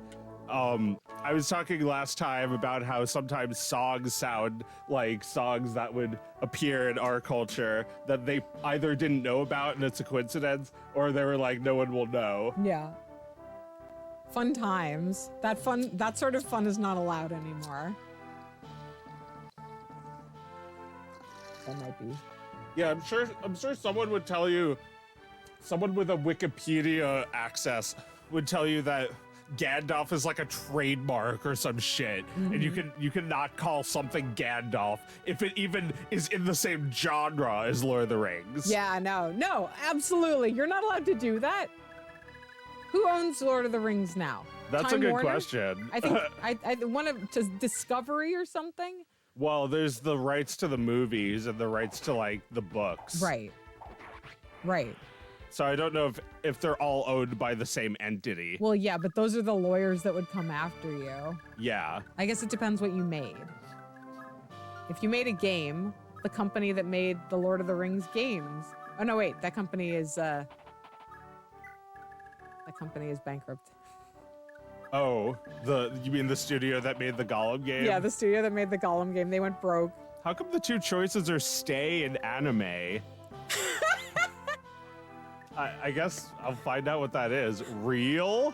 I was talking last time about how sometimes songs sound like songs that would appear in our culture that they either didn't know about and it's a coincidence, or they were like, no one will know. Yeah. Fun times. That sort of fun is not allowed anymore. That might be. Yeah, I'm sure someone would tell you, someone with a Wikipedia access would tell you that Gandalf is like a trademark or some shit, and you can not call something Gandalf if it even is in the same genre as Lord of the Rings. Yeah, no, absolutely. You're not allowed to do that. Who owns Lord of the Rings now? That's Time a good Warner? question. I think I one of to Discovery or something. Well, there's the rights to the movies and the rights to like the books. Right. So I don't know if they're all owned by the same entity. Well, yeah, but those are the lawyers that would come after you. Yeah. I guess it depends what you made. If you made a game, the company that made the Lord of the Rings games. Oh no, wait, that company is bankrupt. Oh, you mean the studio that made the Gollum game? Yeah, the studio that made the Gollum game, they went broke. How come the two choices are stay and anime? I guess I'll find out what that is. Real?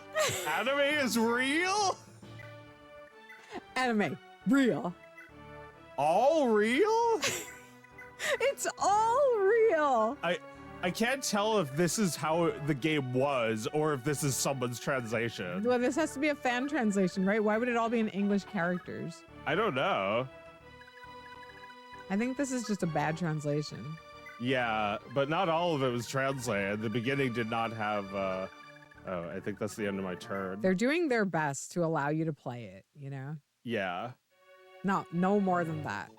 Anime is real? Anime, real. All real? It's all real. I can't tell if this is how the game was or if this is someone's translation. Well, this has to be a fan translation, right? Why would it all be in English characters? I don't know. I think this is just a bad translation. Yeah, but not all of it was translated. The beginning did not have, oh, I think that's the end of my turn. They're doing their best to allow you to play it, you know? Yeah. No more than that.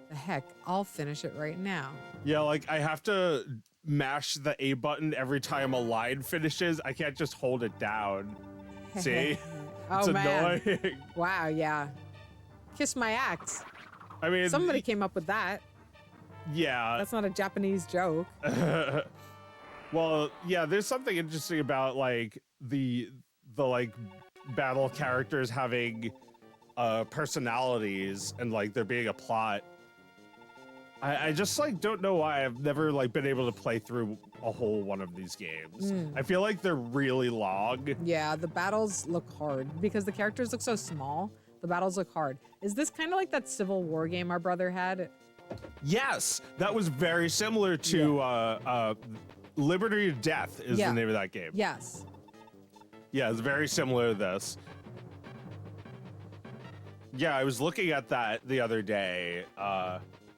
The heck, I'll finish it right now. Yeah, like I have to mash the A button every time a line finishes. I can't just hold it down. See? It's man. annoying. Wow, yeah. Kiss my axe. I mean, Somebody came up with that. Yeah. That's not a Japanese joke. Well, yeah, there's something interesting about like the like battle characters having personalities and like there being a plot. I just like don't know why I've never like been able to play through a whole one of these games. I feel like they're really long. Yeah, the battles look hard because the characters look so small. The battles look hard. Is this kind of like that Civil War game our brother had? Yes, that was very similar to Liberty or Death is the name of that game. Yes. Yeah, it's very similar to this. Yeah, I was looking at that the other day.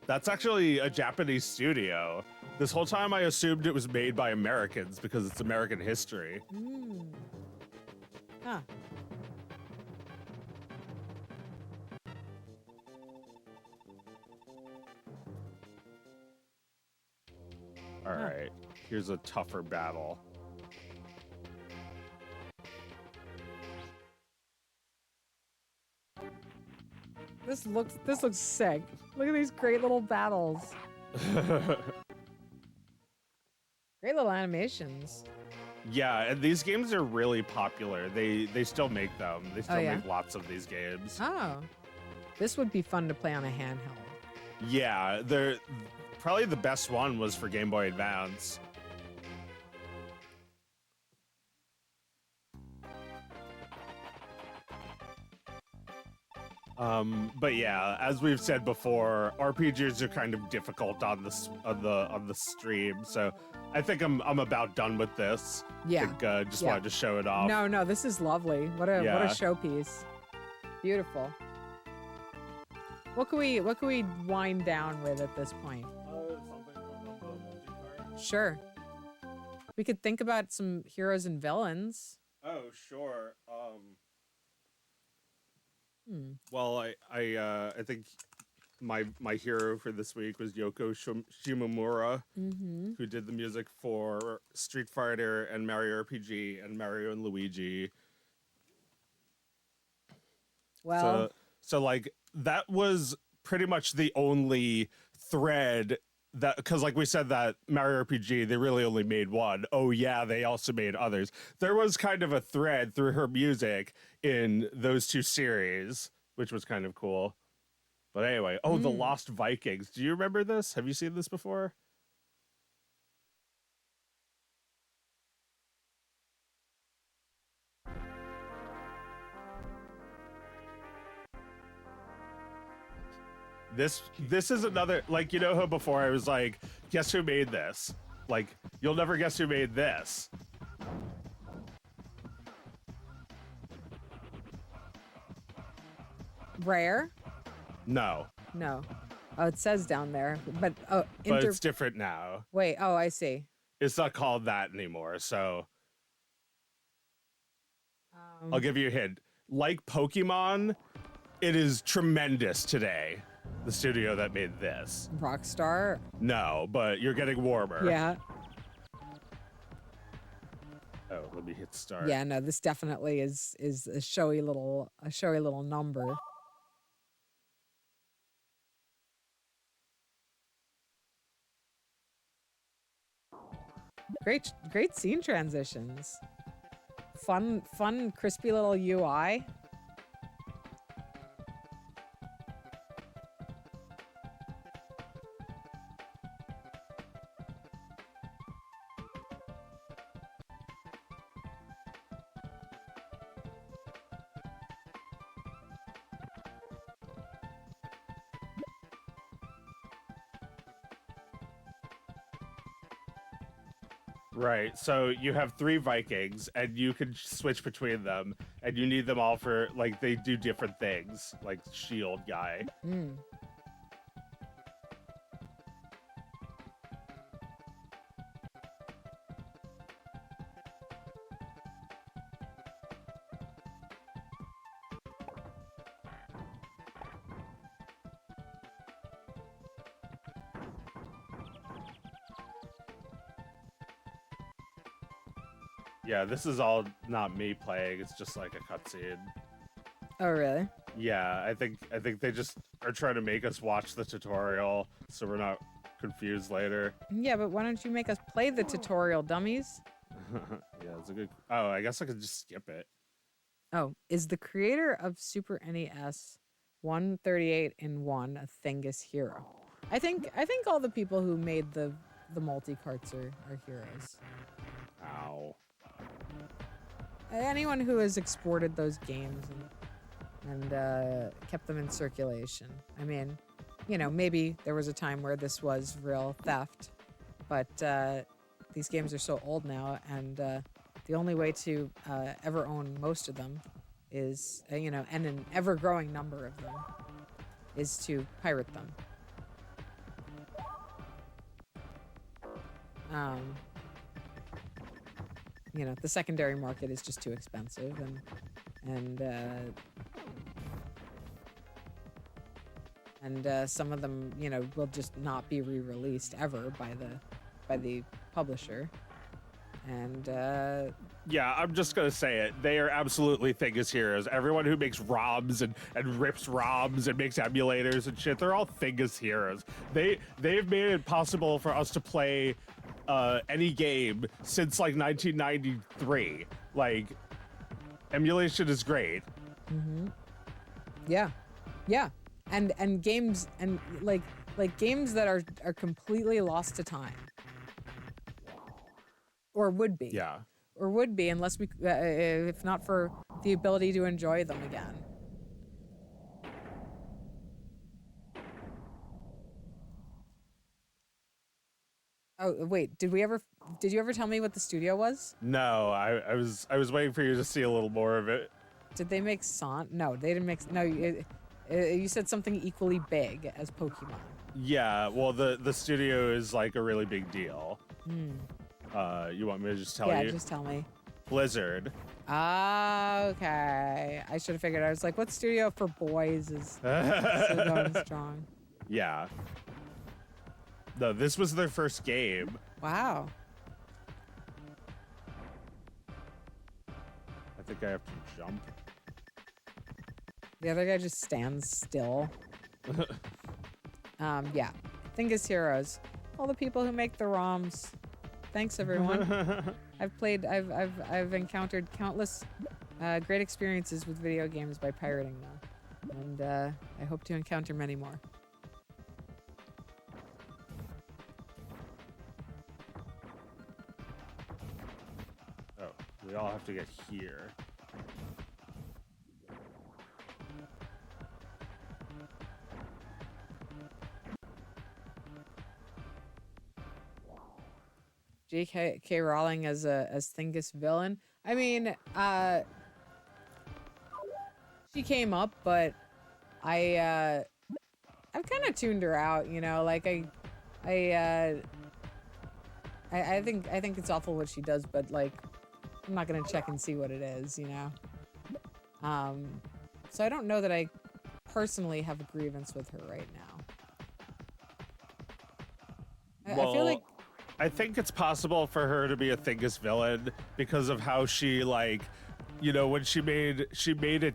That's actually a Japanese studio. This whole time I assumed it was made by Americans because it's American history. Huh. All right, here's a tougher battle. This looks sick. Look at these great little battles. Great little animations. Yeah, and these games are really popular. They still make them. They still yeah? make lots of these games. Oh. This would be fun to play on a handheld. Yeah, they're probably the best one was for Game Boy Advance. But yeah, as we've said before, RPGs are kind of difficult on the stream. So I think I'm about done with this. Yeah. I think, just wanted to show it off. No, this is lovely. What a showpiece. Beautiful. What can we wind down with at this point? Sure. We could think about some heroes and villains. Oh, sure. Well, I think my hero for this week was Yoko Shimomura, who did the music for Street Fighter and Mario RPG and Mario and Luigi. Well, so like that was pretty much the only thread that, because like we said that Mario RPG, they really only made one. Oh yeah, they also made others. There was kind of a thread through her music in those two series, which was kind of cool. But anyway, The Lost Vikings. Do you remember this? Have you seen this before? This is another, like, you know how before I was like, guess who made this? Like, you'll never guess who made this. Rare? No. No. Oh, it says down there, but But it's different now. Wait, oh, I see. It's not called that anymore, so I'll give you a hint. Like Pokemon, it is tremendous today. The studio that made this. Rockstar? No, but you're getting warmer. Yeah. Oh, let me hit start. Yeah, no, this definitely is a showy little number. Great scene transitions. Fun, crispy little UI. Right. So you have 3 Vikings, and you can switch between them, and you need them all for like they do different things, like shield guy. Mm. Yeah, this is all not me playing. It's just like a cutscene. Oh, really? Yeah, I think they just are trying to make us watch the tutorial so we're not confused later. Yeah, but why don't you make us play the tutorial, dummies? Yeah, it's a good. Oh, I guess I could just skip it. Oh, is the creator of Super NES 138 in 1 a Thingus hero? I think all the people who made the multi-carts are heroes. Ow. Anyone who has exported those games and kept them in circulation. I mean, you know, maybe there was a time where this was real theft, but these games are so old now, and the only way to ever own most of them is, you know, and an ever-growing number of them, is to pirate them. You know, the secondary market is just too expensive, and some of them, you know, will just not be re-released ever by the publisher. And Yeah, I'm just gonna say it. They are absolutely Thingus heroes. Everyone who makes ROMs and rips ROMs and makes emulators and shit, they're all Thingus heroes. They've made it possible for us to play any game since like 1993. Like, emulation is great. yeah, and games and like games that are completely lost to time, or would be. Yeah. Or would be, unless we, if not for the ability to enjoy them again. Oh wait, did you ever tell me what the studio was? No, I was waiting for you to see a little more of it. Did they make No, they didn't make. No, you said something equally big as Pokemon. Yeah, well, the studio is like a really big deal. You want me to just tell you? Yeah, just tell me. Blizzard. Ah, okay. I should have figured. I was like, what studio for boys is so going strong? Yeah. No, this was their first game. Wow. I think I have to jump. The other guy just stands still. Yeah. Thingus heroes. All the people who make the ROMs. Thanks, everyone. I've encountered countless great experiences with video games by pirating them, and I hope to encounter many more. Oh, we all have to get here. J.K. Rowling as Thingus villain. I mean, she came up, but I've kind of tuned her out. You know, like I think it's awful what she does, but like I'm not gonna check and see what it is. You know. So I don't know that I personally have a grievance with her right now. I feel like. I think it's possible for her to be a Thingus villain because of how she, like, you know, when she made it